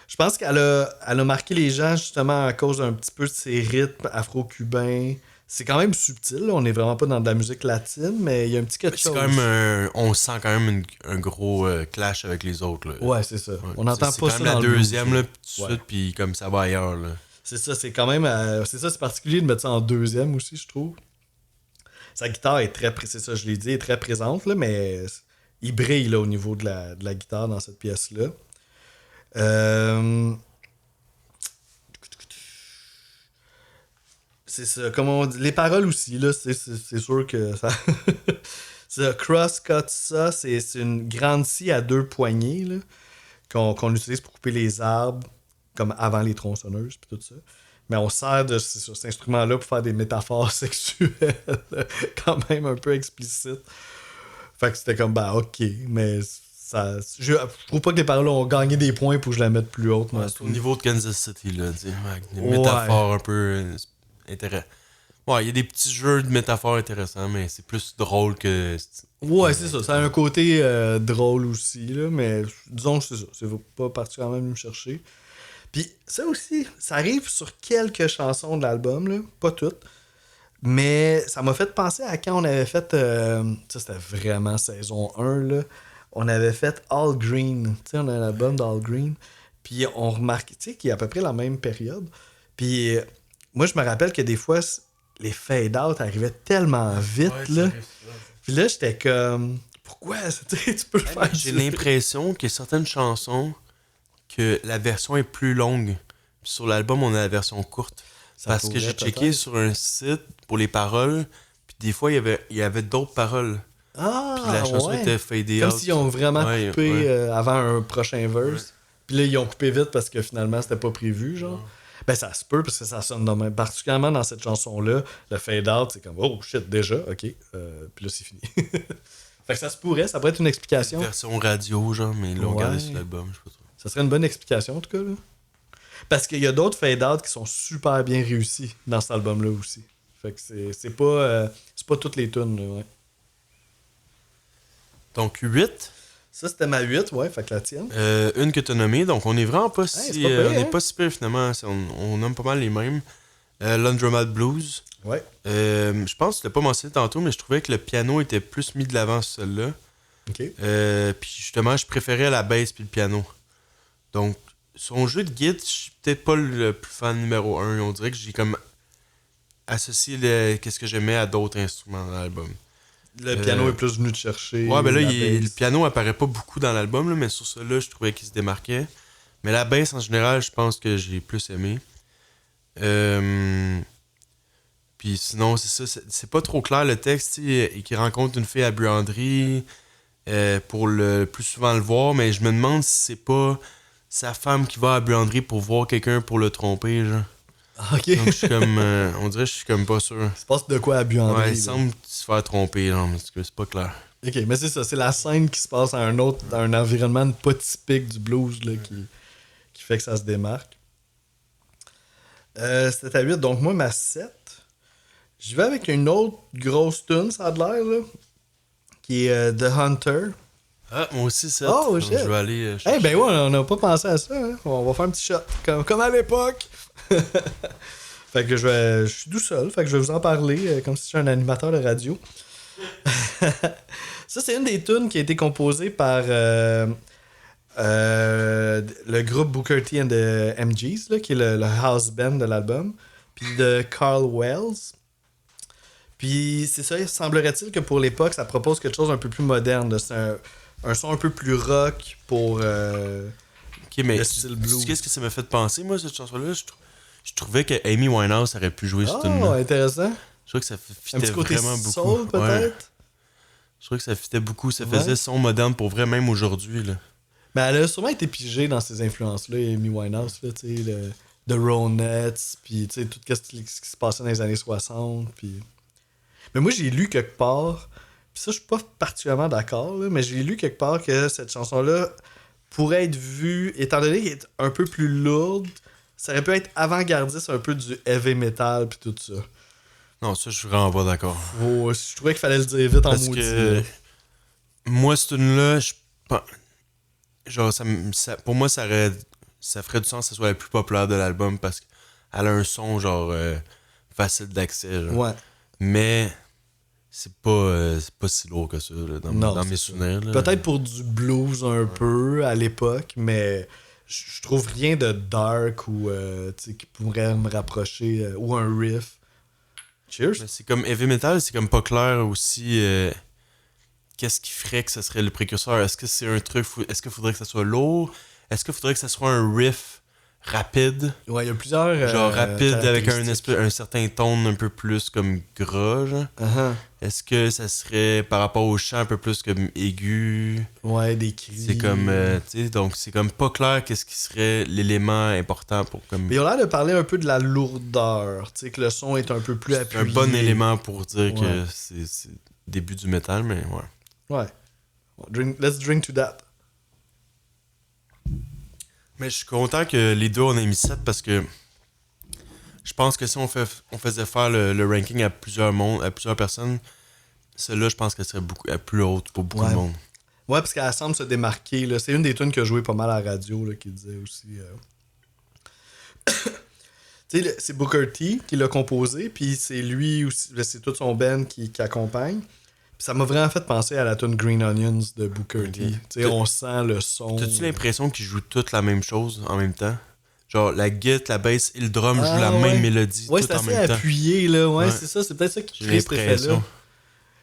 Je pense qu'elle a marqué les gens justement à cause d'un petit peu de ses rythmes afro-cubains. C'est quand même subtil, là. On est vraiment pas dans de la musique latine, mais il y a un petit quelque chose. Quand même on sent quand même un gros clash avec les autres. Là. Ouais, c'est ça. Ouais, on n'entend pas ça dans la deuxième, là, tout de suite, puis comme ça va ailleurs. Là. C'est ça, c'est quand même... c'est particulier de mettre ça en deuxième aussi, je trouve. Sa guitare est très... C'est ça, je l'ai dit, est très présente, là, mais il brille là, au niveau de la guitare dans cette pièce-là. C'est ça, comme on dit, les paroles aussi, là, c'est sûr que ça... ça Crosscut ça, c'est une grande scie à 2 poignées, là, qu'on utilise pour couper les arbres, comme avant les tronçonneuses, puis tout ça. Mais on sert de cet instrument-là pour faire des métaphores sexuelles, quand même un peu explicites. Fait que c'était comme, bah ok, mais ça... Je trouve pas que les paroles ont gagné des points pour que je la mette plus haute. Ouais, c'est au niveau de Kansas City, là, tu sais, des métaphores un peu... intéressant. Ouais, il y a des petits jeux de métaphores intéressants, mais c'est plus drôle que... Ouais, c'est ça. Ça a un côté drôle aussi, là, mais disons que c'est ça. C'est pas particulièrement venu me chercher. Puis ça aussi, ça arrive sur quelques chansons de l'album, là, pas toutes. Mais ça m'a fait penser à quand on avait fait... ça, c'était vraiment saison 1, là. on avait fait All Green. Tu sais, on a un album d'All Green. Puis on remarque, tu sais, qu'il y a à peu près la même période. Puis moi, je me rappelle que des fois, les fade-out arrivaient tellement vite, là. Puis là, j'étais comme... Pourquoi? Tu peux le faire. J'ai l'impression qu'il y a certaines chansons que la version est plus longue. Puis sur l'album, on a la version courte. Parce que j'ai checké sur un site pour les paroles, puis des fois, il y avait d'autres paroles. Ah, puis la chanson était fadée out. Comme s'ils ont vraiment coupé avant un prochain verse. Ouais. Puis là, ils ont coupé vite parce que finalement, c'était pas prévu, genre. Ouais. Ben, ça se peut parce que ça sonne même. Particulièrement dans cette chanson-là, le fade-out, c'est comme, oh shit, déjà, ok. Puis là, c'est fini. Fait que ça se pourrait, ça pourrait être une explication. Une version radio, genre, mais ils l'ont gardé sur l'album, je sais pas trop. Ça serait une bonne explication, en tout cas, là. Parce qu'il y a d'autres fade-out qui sont super bien réussis dans cet album-là aussi. Fait que c'est pas toutes les tunes, là, ouais. Donc, 8. Ça, c'était ma 8, ouais, fait que la tienne. Une que t'as nommée, donc on est vraiment pas si... on est hein? pas si pire, finalement. On nomme pas mal les mêmes. Laundromat Blues. Ouais. Je pense que tu l'as pas mentionné tantôt, mais je trouvais que le piano était plus mis de l'avant sur celle-là. OK. Puis justement, je préférais la basse puis le piano. Donc, son jeu de guitare, je suis peut-être pas le plus fan numéro 1. On dirait que j'ai comme associé qu'est-ce que j'aimais à d'autres instruments dans l'album. Le piano est plus venu te chercher. Ouais, ben là, le piano apparaît pas beaucoup dans l'album, là, mais sur celui-là, je trouvais qu'il se démarquait. Mais la basse, en général, je pense que j'ai plus aimé. Puis sinon, c'est ça. C'est pas trop clair le texte, et qui rencontre une fille à buanderie pour le plus souvent le voir, mais je me demande si c'est pas sa femme qui va à la buanderie pour voir quelqu'un pour le tromper, genre. Ok. Donc je suis comme... on dirait que je suis comme pas sûr. Il se passe de quoi à buanderie? Ouais, il semble se faire tromper, genre, parce que c'est pas clair. Ok, mais c'est ça, c'est la scène qui se passe à dans un environnement pas typique du blues là, qui fait que ça se démarque. C'était à 8, donc moi ma 7. J'y vais avec une autre grosse tune, ça a de l'air, là, qui est The Hunter. Ah, moi aussi, 7. Oh, donc, je vais aller Eh ben ouais, on n'a pas pensé à ça. Hein? On va faire un petit shot, comme à l'époque. Fait que je suis tout seul, fait que je vais vous en parler comme si j'étais un animateur de radio. Ça, c'est une des tunes qui a été composée par le groupe Booker T and the MGs, là, qui est le house band de l'album, puis de Carl Wells. Puis c'est ça, il semblerait-il que pour l'époque, ça propose quelque chose un peu plus moderne. C'est un son un peu plus rock pour mais le style blues. Qu'est-ce que ça m'a fait penser, moi, cette chanson-là? Je trouvais que Amy Winehouse aurait pu jouer cette tune-là. Intéressant. Je trouvais que ça fitait un petit côté vraiment beaucoup. Soul, peut-être? Ouais. Je trouvais que ça fitait beaucoup. Ça faisait son moderne pour vrai, même aujourd'hui. Là. Ben, elle a sûrement été pigée dans ces influences-là, Amy Winehouse, là, tu sais, The Ronettes, puis tu sais, tout ce qui se passait dans les années 60. Puis... Mais moi, j'ai lu quelque part, puis ça, je suis pas particulièrement d'accord, là, mais j'ai lu quelque part que cette chanson-là pourrait être vue, étant donné qu'elle est un peu plus lourde, ça aurait pu être avant-gardiste un peu du heavy metal puis tout ça. Non, ça, je suis vraiment pas d'accord. Je trouvais qu'il fallait le dire vite en maudit. Parce que moi, cette tune-là, genre, pour moi, ça ferait du sens que ce soit la plus populaire de l'album parce qu'elle a un son, genre, facile d'accès. Genre. Ouais. Mais c'est pas si lourd que ça, là, dans mes souvenirs. Là. Peut-être pour du blues un peu à l'époque, mais... Je trouve rien de dark ou qui pourrait me rapprocher ou un riff. Cheers. Mais c'est comme heavy metal, c'est comme pas clair aussi qu'est-ce qui ferait que ce serait le précurseur. Est-ce que c'est un truc, est-ce qu'il faudrait que ça soit lourd? Est-ce qu'il faudrait que ça soit un riff rapide? Ouais, il y a plusieurs genre rapide avec un certain ton un peu plus comme gras, genre. Uh-huh. Est-ce que ça serait par rapport au chant un peu plus comme aigu? Ouais, des cris. C'est comme, tu sais, donc c'est comme pas clair qu'est-ce qui serait l'élément important pour comme... Mais ils ont l'air de parler un peu de la lourdeur, tu sais, que le son est un peu plus appuyé. C'est un bon élément pour dire que c'est le début du métal, mais ouais. Ouais. Let's drink to that. Mais je suis content que les deux on ait mis 7 parce que je pense que si on faisait faire le ranking à plusieurs personnes, celle-là, je pense qu'elle serait plus haute pour beaucoup de monde. Ouais, parce qu'elle semble se démarquer. Là. C'est une des tunes qui a joué pas mal à la radio, là, qui disait aussi... Tu sais, c'est Booker T qui l'a composé, puis c'est lui aussi, c'est tout son band qui accompagne. Puis Puis ça m'a vraiment fait penser à la tune Green Onions de Booker T. Tu sais, on sent le son. T'as-tu l'impression qu'ils jouent toutes la même chose en même temps? Genre, la guitare, la bass et le drum jouent la même mélodie tout c'est en assez même temps. appuyé, là. Ouais, c'est ça. C'est peut-être ça qui crée cet effet-là.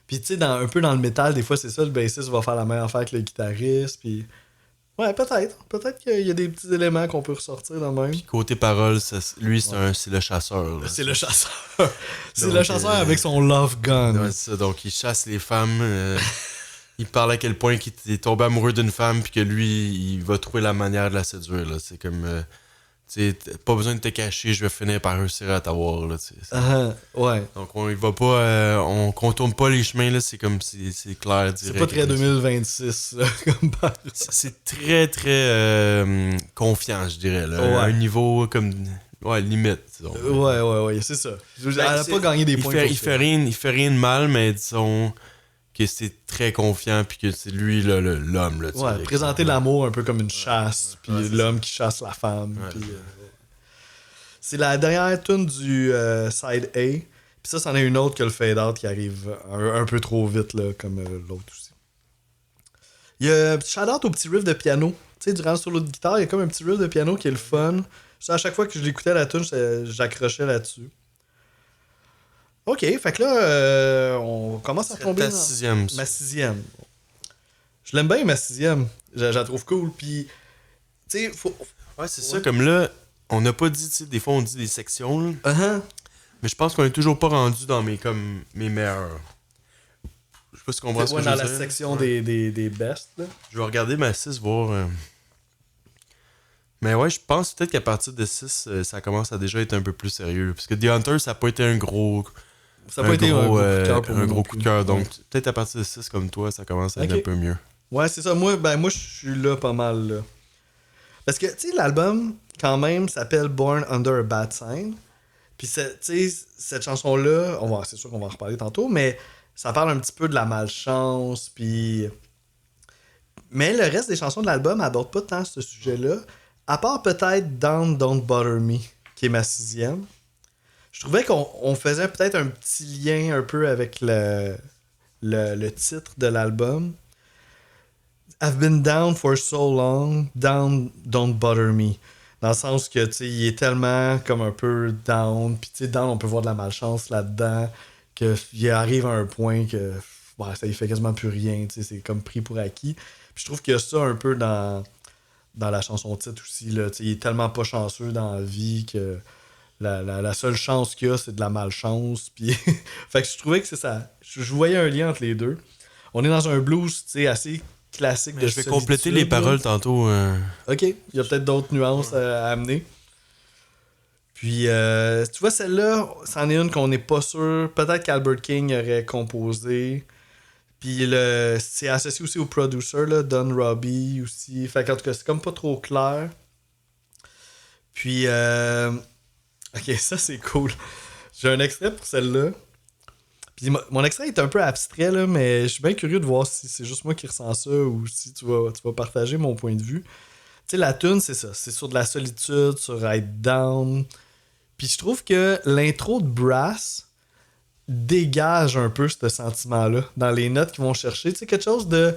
Puis, tu sais, un peu dans le métal, des fois, c'est ça. Le bassiste va faire la même affaire que le guitariste. Puis, ouais, peut-être. Peut-être qu'il y a des petits éléments qu'on peut ressortir dans le même. Puis, côté parole, lui, c'est le chasseur. Là. C'est le chasseur. C'est le chasseur avec son love gun. Ouais, c'est ça. Donc, il chasse les femmes. Il parle à quel point il est tombé amoureux d'une femme, puis que lui, il va trouver la manière de la séduire. Là. C'est comme... T'sais, pas besoin de te cacher, je vais finir par réussir à t'avoir. Là, ouais. Donc on y va pas, on contourne pas les chemins, là, c'est comme c'est clair, direct. C'est pas très 2026 là, comme c'est très très confiant, je dirais. Là, à un niveau comme limite. Disons. Ouais, c'est ça. Elle a pas gagné des points. Il fait rien de mal, mais disons que c'est très confiant puis que c'est lui là, l'homme là, présenter l'amour un peu comme une chasse puis l'homme qui chasse la femme puis, c'est la dernière tune du side A puis ça c'en est une autre que le fade out qui arrive un peu trop vite là, comme l'autre aussi. Il y a shout out au petit riff de piano, tu sais, durant le solo de guitare il y a comme un petit riff de piano qui est le fun. Ça, à chaque fois que je l'écoutais la tune j'accrochais là-dessus. Ok, fait que là, on commence à tomber dans ma sixième. Je l'aime bien, ma sixième. Je la trouve cool. Puis, tu sais, faut... Ouais, c'est ça. Comme là, on n'a pas dit, tu sais, des fois on dit des sections. Là. Mais je pense qu'on est toujours pas rendu dans mes meilleurs. Je sais pas si on comprend ce que je veux dire. Dans la section des best. Là. Je vais regarder ma 6, voir... Mais ouais, je pense peut-être qu'à partir de 6, ça commence à déjà être un peu plus sérieux. Parce que The Hunter, ça n'a pas été un gros... Ça n'a pas été un gros coup de cœur. Donc, peut-être à partir de 6 comme toi, ça commence à être un peu mieux. Ouais, c'est ça. Moi, je suis là pas mal. Là. Parce que, tu sais, l'album, quand même, s'appelle Born Under a Bad Sign. Puis, tu sais, cette chanson-là, c'est sûr qu'on va en reparler tantôt, mais ça parle un petit peu de la malchance. Puis. Mais le reste des chansons de l'album n'aborde pas tant ce sujet-là. À part peut-être Down, Don't Bother Me, qui est ma 6e. Je trouvais qu'on faisait peut-être un petit lien un peu avec le titre de l'album. I've been down for so long, down, don't bother me. Dans le sens que, tu sais, il est tellement comme un peu down. Puis, tu sais, down, on peut voir de la malchance là-dedans. Qu'il arrive à un point que ça y fait quasiment plus rien. Tu sais, c'est comme pris pour acquis. Puis, je trouve qu'il y a ça un peu dans la chanson titre aussi. Là, tu sais, il est tellement pas chanceux dans la vie que... La seule chance qu'il y a, c'est de la malchance. Puis fait que je trouvais que c'est ça. Je voyais un lien entre les deux. On est dans un blues, tu sais, assez classique de solitude. Je vais compléter les paroles tantôt. Ok, il y a peut-être d'autres nuances à amener. Puis, tu vois, celle-là, c'en est une qu'on n'est pas sûr. Peut-être qu'Albert King aurait composé. Puis, c'est associé aussi au producer, là, Don Robbie aussi. Fait qu'en tout cas, c'est comme pas trop clair. Puis, ok, ça c'est cool. J'ai un extrait pour celle-là. Puis mon extrait est un peu abstrait, là, mais je suis bien curieux de voir si c'est juste moi qui ressens ça ou si tu vas partager mon point de vue. Tu sais, la tune, c'est ça. C'est sur de la solitude, sur être down. Puis je trouve que l'intro de Brass dégage un peu ce sentiment-là dans les notes qu'ils vont chercher. Tu sais, quelque chose de...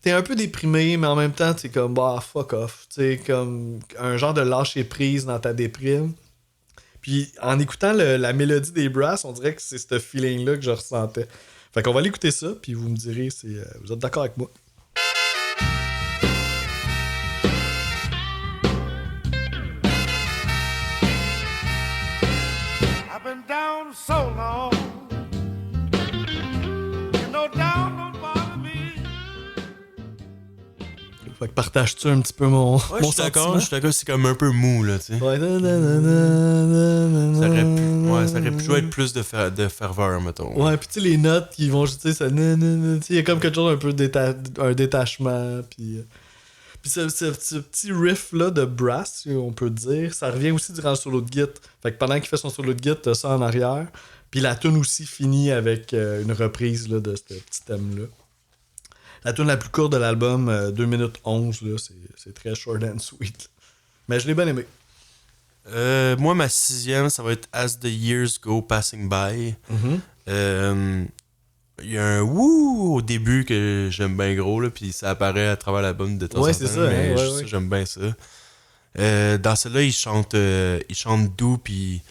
T'es un peu déprimé, mais en même temps, t'es comme, fuck off. Tu sais, comme un genre de lâcher prise dans ta déprime. Puis en écoutant la mélodie des Brass, on dirait que c'est ce feeling-là que je ressentais. Fait qu'on va aller écouter ça, puis vous me direz si vous êtes d'accord avec moi. I've been down so long. You know down don't bother me. Fait que partages-tu un petit peu mon je suis d'accord, c'est comme un peu mou, là, tu sais. Ouais, ça aurait pu jouer avec plus de ferveur, mettons. Ouais, pis tu sais, les notes qui vont, tu sais, ça... Il y a comme quelque chose un peu un détachement, puis ce petit riff-là de Brass, on peut dire, ça revient aussi durant le solo de guitare. Fait que pendant qu'il fait son solo de guitare, t'as ça en arrière. Puis la tune aussi finit avec une reprise là, de ce petit thème-là. La tune la plus courte de l'album, 2 minutes 11, là, c'est très short and sweet. Là. Mais je l'ai bien aimé. Moi, ma 6e, ça va être As the Years Go Passing By. Mm-hmm. Il y a un wouh au début que j'aime bien gros, là, puis ça apparaît à travers l'album de temps en temps. C'est ça, mais ouais. j'aime bien ça. Dans celle-là, il chante doux, puis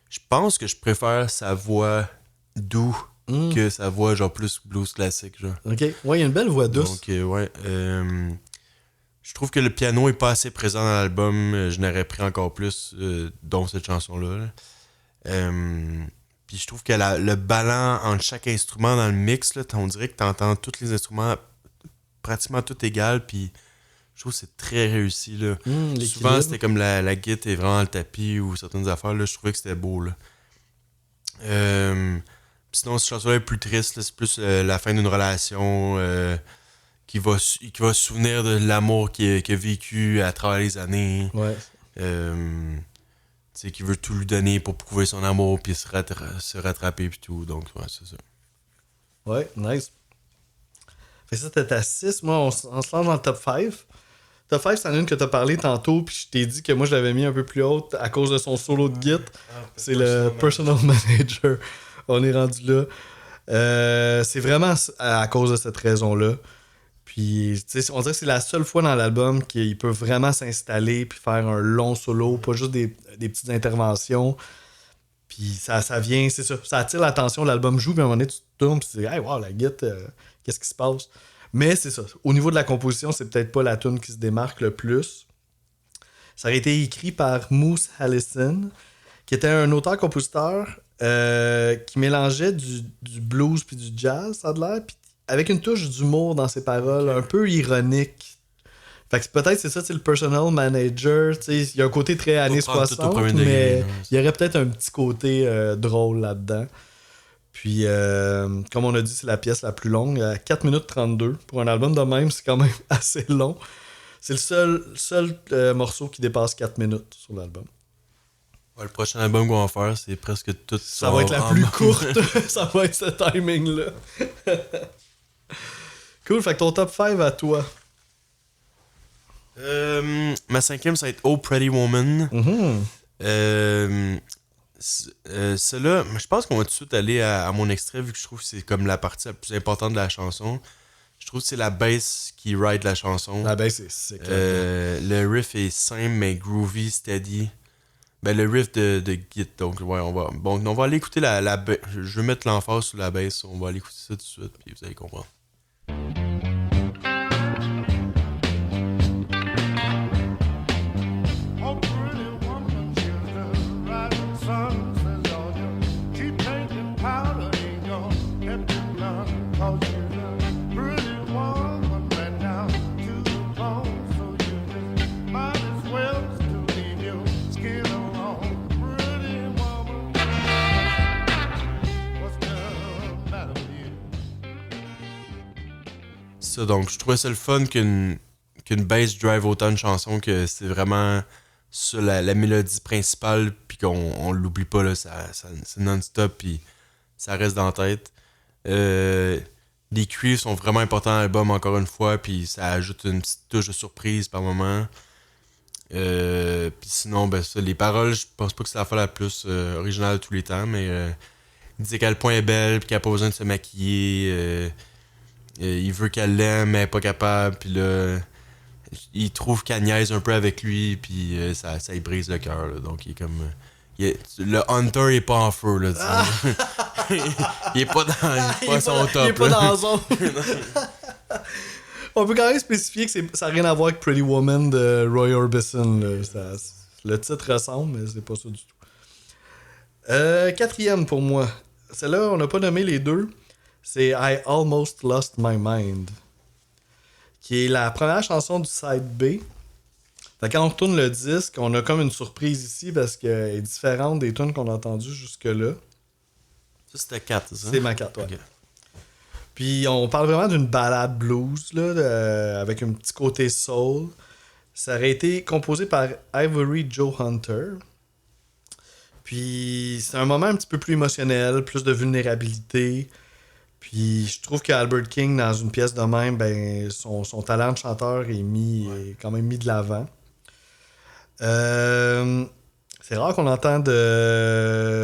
je pense que je préfère sa voix doux que sa voix genre plus blues classique, genre. Ok, ouais, il y a une belle voix douce. Donc, je trouve que le piano est pas assez présent dans l'album. Je n'aurais pris encore plus, dont cette chanson-là. Puis je trouve que le ballon entre chaque instrument dans le mix, là, on dirait que tu entends tous les instruments pratiquement tout égal, puis je trouve que c'est très réussi. Là. Souvent, c'était comme la guitare est vraiment le tapis ou certaines affaires. Là, je trouvais que c'était beau. Là. Sinon, cette chanson-là est plus triste. Là, c'est plus la fin d'une relation qui va se souvenir de l'amour qu'il a vécu à travers les années. Ouais. Qui veut tout lui donner pour prouver son amour puis se rattraper puis tout. Donc, ouais, c'est ça. Ouais, nice. Fait que ça, t'es à 6. Moi, on se lance dans le top 5. Top 5, c'en est une que t'as parlé tantôt, puis je t'ai dit que moi, je l'avais mis un peu plus haute à cause de son solo de guitare. C'est le Personal Manager. On est rendu là. C'est vraiment à cause de cette raison-là. Puis, tu sais, on dirait que c'est la seule fois dans l'album qu'il peut vraiment s'installer puis faire un long solo, pas juste des petites interventions. Puis ça vient, c'est ça, ça attire l'attention, l'album joue, puis à un moment donné, tu te tournes, puis tu te dis, hey, wow, la guitare, qu'est-ce qui se passe? Mais c'est ça, au niveau de la composition, c'est peut-être pas la tune qui se démarque le plus. Ça a été écrit par Moose Allison, qui était un auteur-compositeur qui mélangeait du blues puis du jazz, ça a l'air, puis avec une touche d'humour dans ses paroles, un peu ironique. Fait que peut-être c'est ça, le personal manager, il y a un côté très années 60, mais il y aurait peut-être un petit côté drôle là-dedans. Puis, comme on a dit, c'est la pièce la plus longue, à 4 minutes 32. Pour un album de même, c'est quand même assez long. C'est le seul morceau qui dépasse 4 minutes sur l'album. Ouais, le prochain album qu'on va faire, c'est presque tout ça. Ça va être la plus courte. Ça va être ce timing-là. Cool, fait que ton top 5 à toi. Ma 5e, ça va être Oh Pretty Woman. Celle-là, je pense qu'on va tout de suite aller à mon extrait, vu que je trouve que c'est comme la partie la plus importante de la chanson. Je trouve que c'est la bass qui ride la chanson. La bass, c'est clair. Le riff est simple, mais groovy, steady. Ben, le riff de Git, donc ouais, on va aller écouter la bass. Je vais mettre l'emphase sur la bass, on va aller écouter ça tout de suite, puis vous allez comprendre. Ça, donc je trouvais ça le fun qu'une bass drive autant de chansons, que c'est vraiment ça la mélodie principale, puis qu'on l'oublie pas, là, c'est non-stop, puis ça reste dans la tête. Les cuivres sont vraiment importants dans l'album, encore une fois, puis ça ajoute une petite touche de surprise par moment. Puis sinon, ben ça, les paroles, je pense pas que c'est la fois la plus originale de tous les temps, mais il dit à quel point elle est belle, puis qu'elle a pas besoin de se maquiller. Il veut qu'elle l'aime, mais elle est pas capable, puis là, il trouve qu'elle niaise un peu avec lui, puis ça lui brise le cœur, donc il est comme... le Hunter est pas en feu, là, il est pas dans son top. Il est pas dans la zone. On peut quand même spécifier que ça n'a rien à voir avec Pretty Woman de Roy Orbison. Là. Le titre ressemble, mais c'est pas ça du tout. 4e pour moi. Celle-là, on n'a pas nommé les deux. C'est I Almost Lost My Mind, qui est la première chanson du side B. Fait quand on retourne le disque, on a comme une surprise ici parce qu'elle est différente des tunes qu'on a entendues jusque-là. Ça, c'était 4, c'est ça? C'est ma 4, ouais. Okay. Puis on parle vraiment d'une ballade blues, là, avec un petit côté soul. Ça aurait été composé par Ivory Joe Hunter. Puis c'est un moment un petit peu plus émotionnel, plus de vulnérabilité. Puis je trouve qu'Albert King, dans une pièce de même, ben, son talent de chanteur est quand même mis de l'avant. C'est rare qu'on entende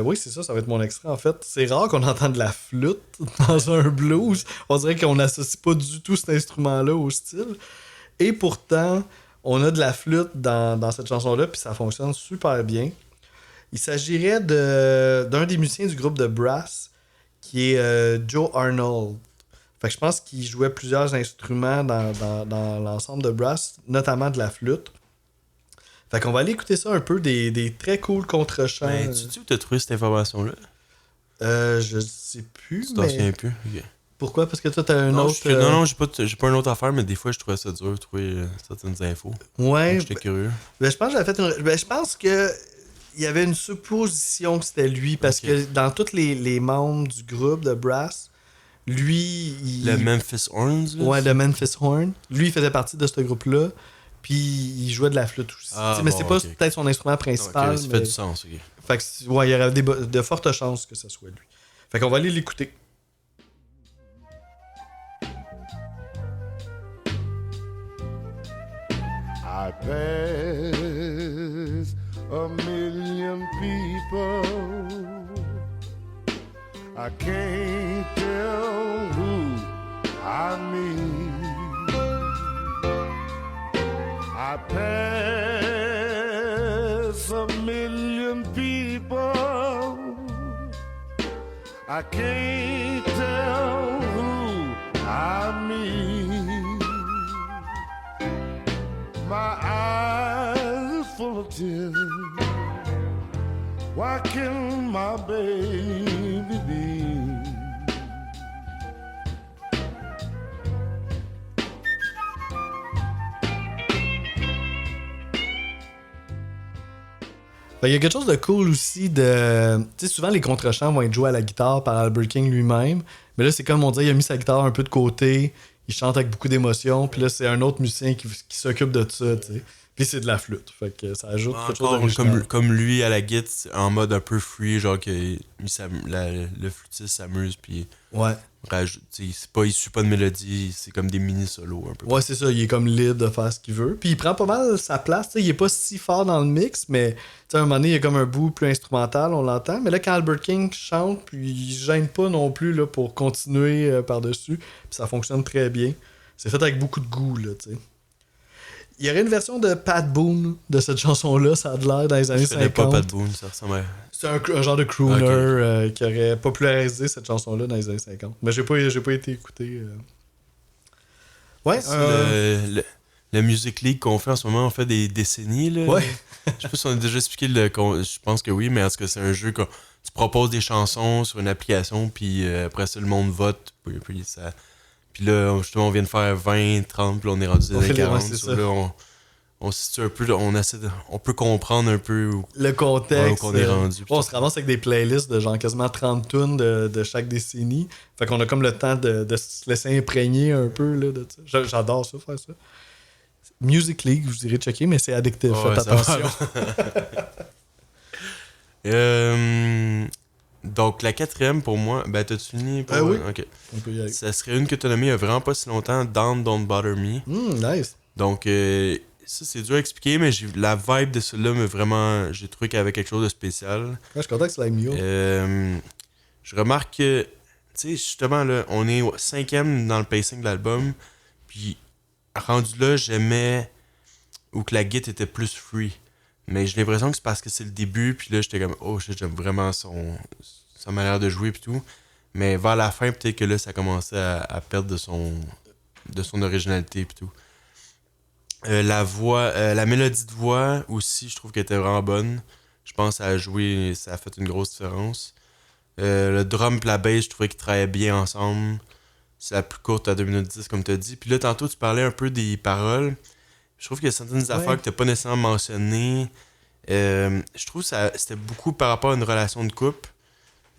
Oui, c'est ça va être mon extrait en fait. C'est rare qu'on entende de la flûte dans un blues. On dirait qu'on n'associe pas du tout cet instrument-là au style. Et pourtant, on a de la flûte dans cette chanson-là, puis ça fonctionne super bien. Il s'agirait d'un des musiciens du groupe de Brass, qui est Joe Arnold. Fait que je pense qu'il jouait plusieurs instruments dans l'ensemble de Brass, notamment de la flûte. Fait qu'on va aller écouter ça un peu, des très cool contre-chants. Ben, tu sais où t'as trouvé cette information-là? Je sais plus, tu t'en souviens plus? Okay. Pourquoi? Parce que toi, t'as un autre... Non, j'ai pas une autre affaire, mais des fois, je trouvais ça dur de trouver certaines infos. Ouais. Donc, j'étais curieux. Ben, je pense que j'avais fait je pense que il y avait une supposition que c'était lui, parce que dans tous les membres du groupe de Brass, lui... Le Memphis Horns? Là, ouais, le Memphis Horn. Lui, il faisait partie de ce groupe-là. Puis il jouait de la flûte aussi. Mais c'est pas peut-être son instrument principal. Okay, ça fait du sens, ok. Fait que, ouais, il y aurait de fortes chances que ce soit lui. Fait qu'on va aller l'écouter. I pass a million people. I can't tell who I mean. I pass a million people. I can't tell who I mean. My eyes are full of tears. Why can't my baby be? Il y a quelque chose de cool aussi de... Tu sais, souvent les contre-chants vont être joués à la guitare par Albert King lui-même. Mais là, c'est comme on dit, il a mis sa guitare un peu de côté. Il chante avec beaucoup d'émotion. Puis là, c'est un autre musicien qui s'occupe de ça, tu sais. Puis c'est de la flûte. Fait que ça ajoute quelque chose d'original. Comme lui à la guitare, en mode un peu free, genre que le flûtiste s'amuse, puis ouais. Il suit pas de mélodie, c'est comme des mini-solos un peu. Ouais, c'est ça, il est comme libre de faire ce qu'il veut. Puis il prend pas mal sa place, il est pas si fort dans le mix, mais à un moment donné, il y a comme un bout plus instrumental, on l'entend. Mais là, quand Albert King chante, puis il se gêne pas non plus là, pour continuer par-dessus, puis ça fonctionne très bien. C'est fait avec beaucoup de goût, là, tu sais. Il y aurait une version de Pat Boone de cette chanson-là, ça a de l'air dans les années 50. Je connais pas Pat Boone, ça ressemble à... C'est un genre de crooner qui aurait popularisé cette chanson-là dans les années 50. Mais j'ai pas été écouté. Ouais. Le Music League qu'on fait en ce moment, on fait des décennies. Là. Ouais. Je sais pas si on a déjà expliqué je pense que oui, mais en tout cas, c'est un jeu que tu proposes des chansons sur une application, puis après ça, le monde vote. Puis là, justement, on vient de faire 20, 30, puis là, on est rendu dans les 40. Là, on se situe un peu, on peut comprendre un peu le contexte. Où on est rendu. On se ramasse avec des playlists de genre quasiment 30 tunes de chaque décennie. Fait qu'on a comme le temps de se laisser imprégner un peu là, de ça. J'adore ça, faire ça. Music League, je vous dirais checker, mais c'est addictif. Faites attention. Donc, la quatrième, pour moi, ben, t'as-tu fini? Oui. Ok. On peut y aller. Ça serait une que t'as nommée il y a vraiment pas si longtemps, Down, Don't Bother Me. Nice. Donc, ça, c'est dur à expliquer, mais la vibe de celui-là, j'ai trouvé qu'il y avait quelque chose de spécial. Ouais, je suis content que c'est mieux. Je remarque que, tu sais, justement, là, on est 5e dans le pacing de l'album, puis rendu là, j'aimais où que la guitare était plus free. Mais j'ai l'impression que c'est parce que c'est le début, puis là, j'étais comme, oh shit, j'aime vraiment sa manière de jouer, puis tout. Mais vers la fin, peut-être que là, ça commençait à perdre de son originalité, puis tout. La voix, la mélodie de voix aussi, je trouve qu'elle était vraiment bonne. Je pense que ça a joué, ça a fait une grosse différence. Le drum et la bass, je trouvais qu'ils travaillaient bien ensemble. C'est la plus courte à 2 minutes 10, comme tu as dit. Puis là, tantôt, tu parlais un peu des paroles. Je trouve qu'il y a certaines affaires que tu n'as pas nécessairement mentionnées. Je trouve que c'était beaucoup par rapport à une relation de couple.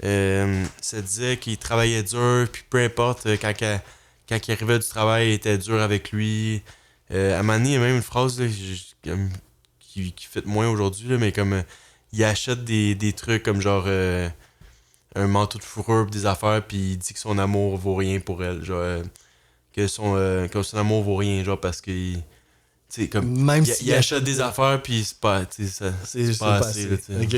Ça disait qu'il travaillait dur, puis peu importe, quand il arrivait du travail, il était dur avec lui. À un moment donné, il y a même une phrase là, qui fait moins aujourd'hui, là, mais comme il achète des trucs comme genre un manteau de fourrure pis des affaires, puis il dit que son amour vaut rien pour elle. Genre, que son amour vaut rien, genre parce qu'il Tu sais, comme. Même il achète des affaires, puis c'est pas. Tu sais, c'est pas assez. Là, OK.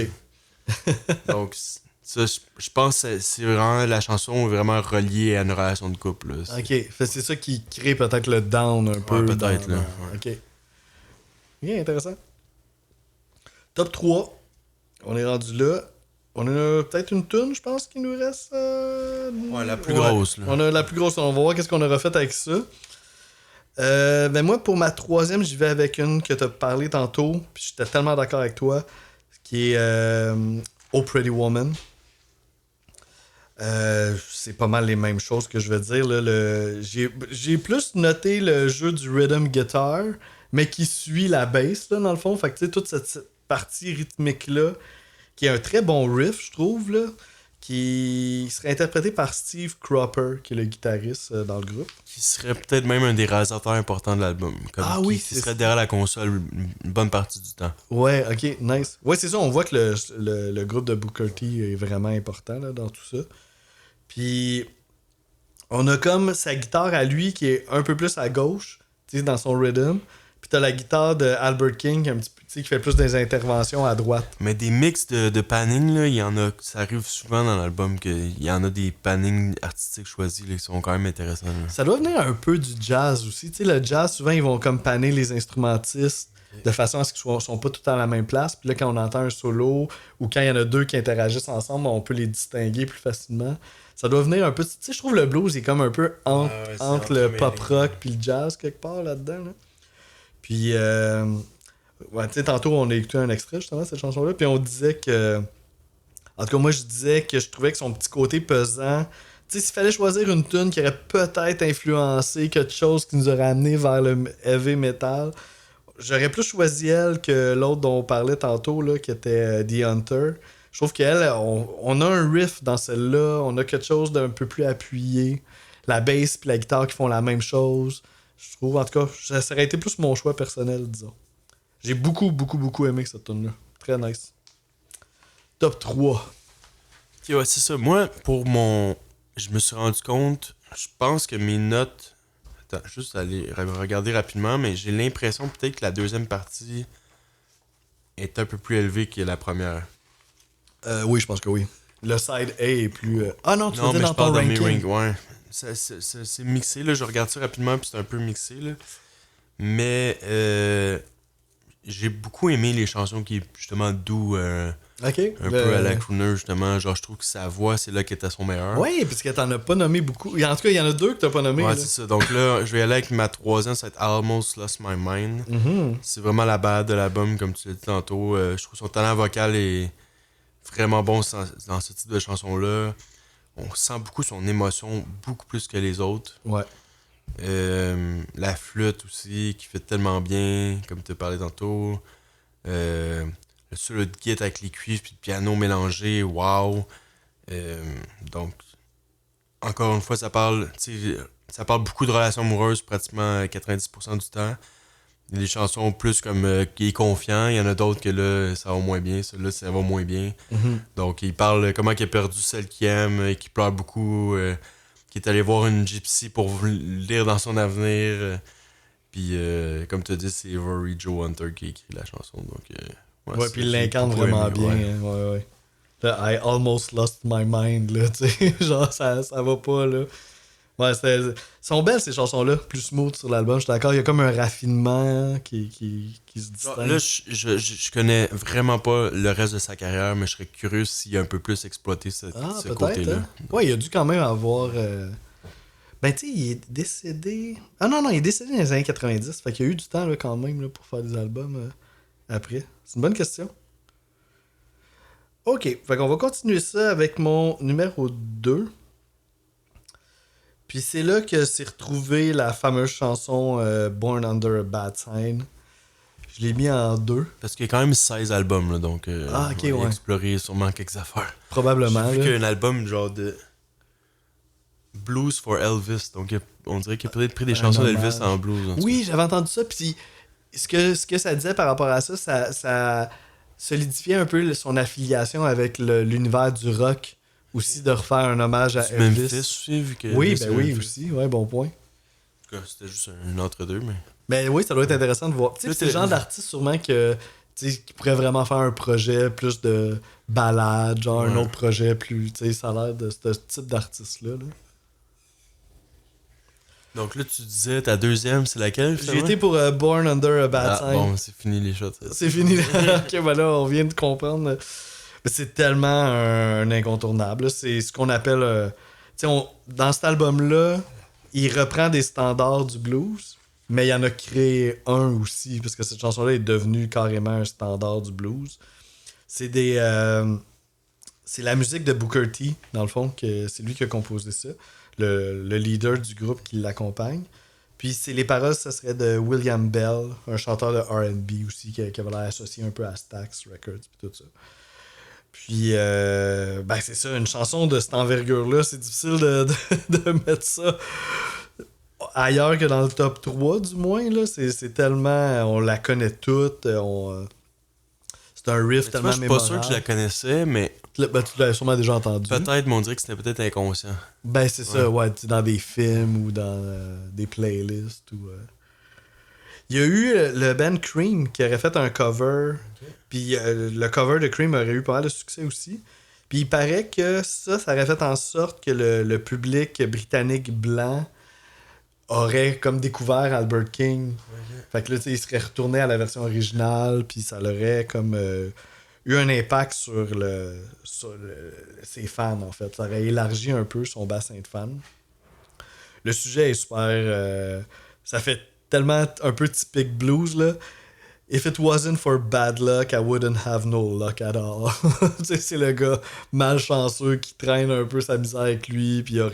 Donc, ça, je pense que c'est vraiment. La chanson est vraiment reliée à une relation de couple. Là. OK. Fait c'est ça qui crée peut-être le down un peu. Peut-être, là. Ouais. OK. Bien intéressant. Top 3. On est rendu là. On a peut-être une toune, je pense, qui nous reste. Ouais, la plus grosse. Là. On a la plus grosse. On va voir qu'est-ce qu'on a refait avec ça. Ben moi, pour ma troisième, j'y vais avec une que tu as parlé tantôt. Puis j'étais tellement d'accord avec toi. Qui est Oh Pretty Woman. C'est pas mal les mêmes choses que je vais dire. Là. J'ai plus noté le jeu du rhythm guitar, mais qui suit la bass, là, dans le fond. Fait que tu sais, toute cette partie rythmique-là, qui est un très bon riff, je trouve, là, qui serait interprété par Steve Cropper, qui est le guitariste dans le groupe. Qui serait peut-être même un des réalisateurs importants de l'album. Qui serait derrière la console une bonne partie du temps. Ouais, ok, nice. Ouais, c'est ça, on voit que le groupe de Booker T est vraiment important là, dans tout ça. Puis, on a comme sa guitare à lui qui est un peu plus à gauche, tu sais, dans son rhythm. Puis t'as la guitare de Albert King un petit peu, qui fait plus des interventions à droite. Mais des mix de panning, là, il y en a, ça arrive souvent dans l'album qu'il y en a des pannings artistiques choisis là, qui sont quand même intéressants. Là. Ça doit venir un peu du jazz aussi. Tu sais, le jazz, souvent, ils vont comme panner les instrumentistes de façon à ce qu'ils sont pas tout à la même place. Puis là, quand on entend un solo ou quand il y en a deux qui interagissent ensemble, on peut les distinguer plus facilement. Ça doit venir un peu... Tu sais, je trouve le blues est comme un peu entre le pop-rock puis le jazz quelque part là-dedans. Là. Puis... ouais, tu sais, tantôt, on a écouté un extrait, justement, cette chanson-là, puis on disait que... En tout cas, moi, je disais que je trouvais que son petit côté pesant... Tu sais, s'il fallait choisir une tune qui aurait peut-être influencé quelque chose qui nous aurait amené vers le heavy metal, j'aurais plus choisi elle que l'autre dont on parlait tantôt, là, qui était The Hunter. Je trouve qu'elle, on a un riff dans celle-là, on a quelque chose d'un peu plus appuyé. La bass puis la guitare qui font la même chose. Je trouve, en tout cas, ça aurait été plus mon choix personnel, disons. J'ai beaucoup, beaucoup, beaucoup aimé cette tune-là. Très nice. Top 3. Ok, ouais, c'est ça. Moi, pour mon... Je me suis rendu compte, je pense que mes notes... Attends, juste aller regarder rapidement, mais j'ai l'impression peut-être que la deuxième partie est un peu plus élevée que la première. Oui, je pense que oui. Le side A est plus... Ah non, tu veux dire mais dans ton ranking. Dans mes ranking, ouais. C'est mixé, là. Je regarde ça rapidement, puis c'est un peu mixé, là. Mais j'ai beaucoup aimé les chansons qui, justement, doux... peu à la crooner, justement. Genre, je trouve que sa voix, c'est là qu'elle est à son meilleur. Oui, parce que t'en as pas nommé beaucoup. En tout cas, il y en a deux que t'as pas nommé. Ouais, là. c'est ça. Donc là, je vais aller avec ma troisième, ça va être Almost Lost My Mind. Mm-hmm. C'est vraiment la balade de l'album, comme tu l'as dit tantôt. Je trouve son talent vocal est vraiment bon dans ce type de chanson-là. On sent beaucoup son émotion, beaucoup plus que les autres. Ouais. La flûte aussi, qui fait tellement bien, comme tu as parlé tantôt. Le solo de guitare avec les cuivres puis le piano mélangé, wow. Donc, encore une fois, ça parle beaucoup de relations amoureuses, pratiquement 90% du temps. Il y a des chansons plus comme qui est confiant, il y en a d'autres que là, ça va moins bien, celle-là, ça va moins bien. Mm-hmm. Donc, il parle comment il a perdu celle qu'il aime, qui pleure beaucoup, qui est allé voir une gypsy pour lire dans son avenir. Puis, comme tu as dit, c'est Avery Joe Hunter qui a écrit la chanson. Donc, ouais, puis il l'incarne vraiment bien. Ouais. Là, I almost lost my mind, là, tu sais. Genre, ça va pas, là. Ouais, sont belles, ces chansons-là. Plus smooth sur l'album, je suis d'accord. Il y a comme un raffinement qui se distingue. Là, je connais vraiment pas le reste de sa carrière, mais je serais curieux s'il a un peu plus exploité ce côté-là. Hein? Ouais, il a dû quand même avoir... Ben, tu sais, il est décédé... Ah non, il est décédé dans les années 90. Fait qu'il y a eu du temps, là, quand même, là, pour faire des albums après. C'est une bonne question. Ok, fait qu'on va continuer ça avec mon numéro 2. Puis c'est là que s'est retrouvée la fameuse chanson Born Under a Bad Sign. Je l'ai mis en 2. Parce qu'il y a quand même 16 albums, là, donc on va explorer sûrement quelques affaires. Probablement. J'ai vu qu'il y a un album genre de Blues for Elvis, donc on dirait qu'il a peut-être pris des chansons d'Elvis en blues. Oui, j'avais entendu ça, puis ce que ça disait par rapport à ça, ça solidifiait un peu son affiliation avec l'univers du rock. Aussi de refaire un hommage à Elvis. Memphis aussi, vu que oui, ben oui, aussi. Ouais, bon point. En tout cas, c'était juste un entre-deux, mais... Mais oui, ça doit être intéressant de voir. Tu sais, c'est le genre d'artiste sûrement que qui pourrait vraiment faire un projet plus de balade, genre un autre projet plus. Tu sais, ça a l'air de ce type d'artiste-là. Là. Donc là, tu disais, ta deuxième, c'est laquelle? J'ai été pour Born Under a Bad Sign. Bon, c'est fini les shots. C'est fini. Ok, ben là, on vient de comprendre. Mais c'est tellement un incontournable. C'est ce qu'on appelle... dans cet album-là, il reprend des standards du blues, mais il en a créé un aussi, parce que cette chanson-là est devenue carrément un standard du blues. C'est c'est la musique de Booker T, dans le fond, que c'est lui qui a composé ça. Le leader du groupe qui l'accompagne. Puis les paroles, ça serait de William Bell, un chanteur de R&B aussi, qui avait l'air associé un peu à Stax Records et tout ça. Puis, c'est ça, une chanson de cette envergure-là, c'est difficile de mettre ça ailleurs que dans le top 3, du moins. Là. C'est tellement... On la connaît toute. C'est un riff tellement mémorable. Je suis pas sûr que je la connaissais, mais... Tu l'as sûrement déjà entendu. Peut-être, mais on dirait que c'était peut-être inconscient. Ben, c'est ça, ouais. Dans des films ou dans des playlists. Il y a eu le band Cream qui aurait fait un cover. Okay. Puis le cover de Cream aurait eu pas mal de succès aussi. Puis il paraît que ça aurait fait en sorte que le public britannique blanc aurait comme découvert Albert King. Okay. Fait que là, il serait retourné à la version originale, puis ça aurait comme eu un impact sur ses fans, en fait. Ça aurait élargi un peu son bassin de fans. Le sujet est super... ça fait tellement un peu typique blues, là. If it wasn't for bad luck, I wouldn't have no luck at all. C'est le gars malchanceux qui traîne un peu sa misère avec lui, puis il y a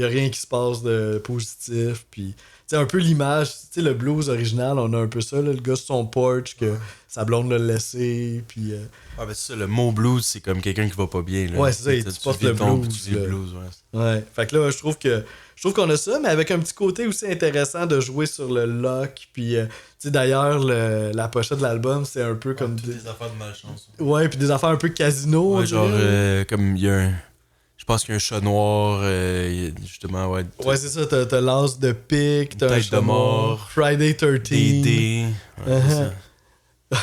rien qui se passe de positif, puis un peu l'image, le blues original, on a un peu ça, là, le gars sur son porch, que sa blonde l'a laissé, puis... c'est ça, le mot blues, c'est comme quelqu'un qui va pas bien, là. Ouais, c'est ça, tu portes le blues. Ouais, fait que là, je trouve qu'on a ça, mais avec un petit côté aussi intéressant de jouer sur le luck, puis d'ailleurs, la pochette de l'album, c'est un peu comme... des affaires de malchance. Ouais, puis des affaires un peu casino. Ouais, genre, comme il y a un... Je pense qu'il y a un chat noir, justement, ouais. Ouais, c'est ça, t'as l'as de pique, t'as un chat mort, Friday 13. Des dés. Ouais, ça.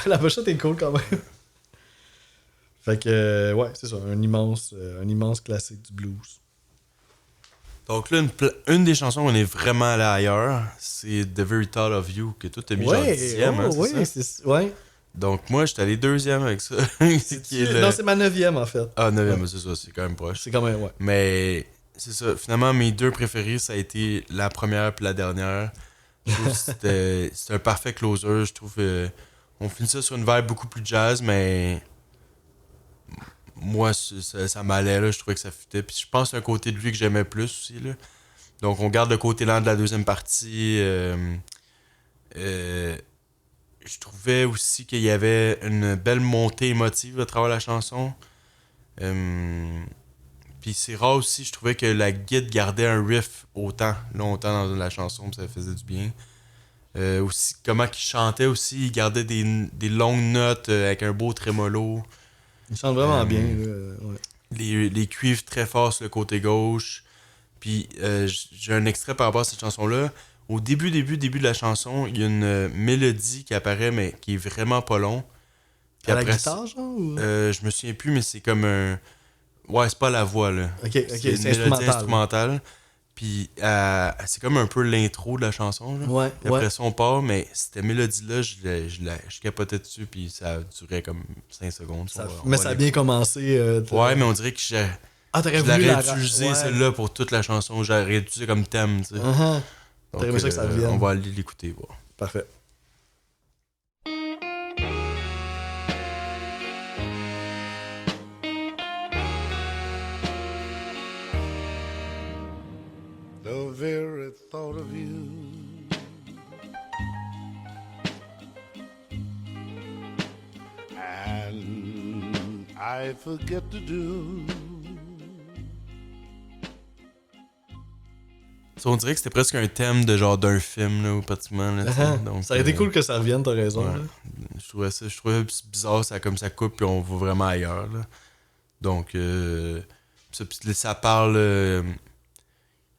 La pochette est cool quand même. Fait que, ouais, c'est ça, un immense classique du blues. Donc là, une des chansons où on est vraiment allé ailleurs, c'est The Very Thought of You, que toi t'as mis genre 10e, c'est ça? Ouais. Donc moi, j'étais allé 2e avec ça. Non, c'est ma 9e en fait. Ah, 9e, c'est ça, c'est quand même proche. C'est quand même, ouais. Mais c'est ça, finalement, mes deux préférés, ça a été la première puis la dernière. Je trouve que c'était un parfait closer. Je trouve on finit ça sur une vibe beaucoup plus jazz, mais moi, ça m'allait, là. Je trouvais que ça fitait. Puis je pense que c'est un côté de lui que j'aimais plus aussi, là. Donc on garde le côté lent de la deuxième partie. Je trouvais aussi qu'il y avait une belle montée émotive à travers la chanson. Puis c'est rare aussi, je trouvais que la guide gardait un riff longtemps dans la chanson, puis ça faisait du bien. Aussi, comment il chantait aussi, il gardait des longues notes avec un beau trémolo. Il chante vraiment bien. Ouais. Les cuivres très forts sur le côté gauche. Puis j'ai un extrait par rapport à cette chanson-là. Au début de la chanson, il y a une mélodie qui apparaît, mais qui est vraiment pas long. Puis à après, la guitare, genre? Ou... je me souviens plus, mais c'est comme un... Ouais, c'est pas la voix, là. Ok, c'est une mélodie instrumentale. Puis c'est comme un peu l'intro de la chanson, là. Ouais, puis après ça, on part, mais cette mélodie-là, je capotais dessus, puis ça durait comme 5 secondes. Mais ça a bien commencé. Ouais, mais on dirait que je l'aurais utilisé celle-là pour toute la chanson. J'aurais utilisé comme thème, tu sais. Donc, t'aurais aimé ça que ça revienne. On va aller l'écouter, voir. Parfait. The very thought of you and I forget to do. On dirait que c'était presque un thème de genre d'un film, là, pratiquement. Là, donc, ça aurait été cool que ça revienne, t'as raison. Ouais. Je trouvais bizarre, ça coupe, puis on va vraiment ailleurs. Là. Donc, ça parle...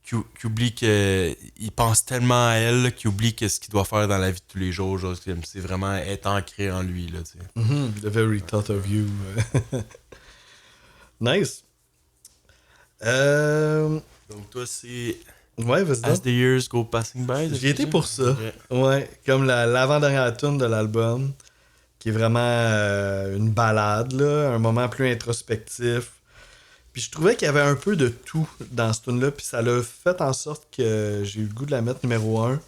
qui oublie que il pense tellement à elle là, qu'il oublie ce qu'il doit faire dans la vie de tous les jours. Genre, c'est vraiment être ancré en lui. Là, tu sais. The very thought of you. Nice. Donc toi, c'est Ouais, vas-y. As the Years Go Passing By. J'y étais pour ça. Ouais. Ouais, comme l'avant-dernière tune de l'album, qui est vraiment une balade, là, un moment plus introspectif. Puis je trouvais qu'il y avait un peu de tout dans ce tune-là, puis ça l'a fait en sorte que j'ai eu le goût de la mettre numéro 1,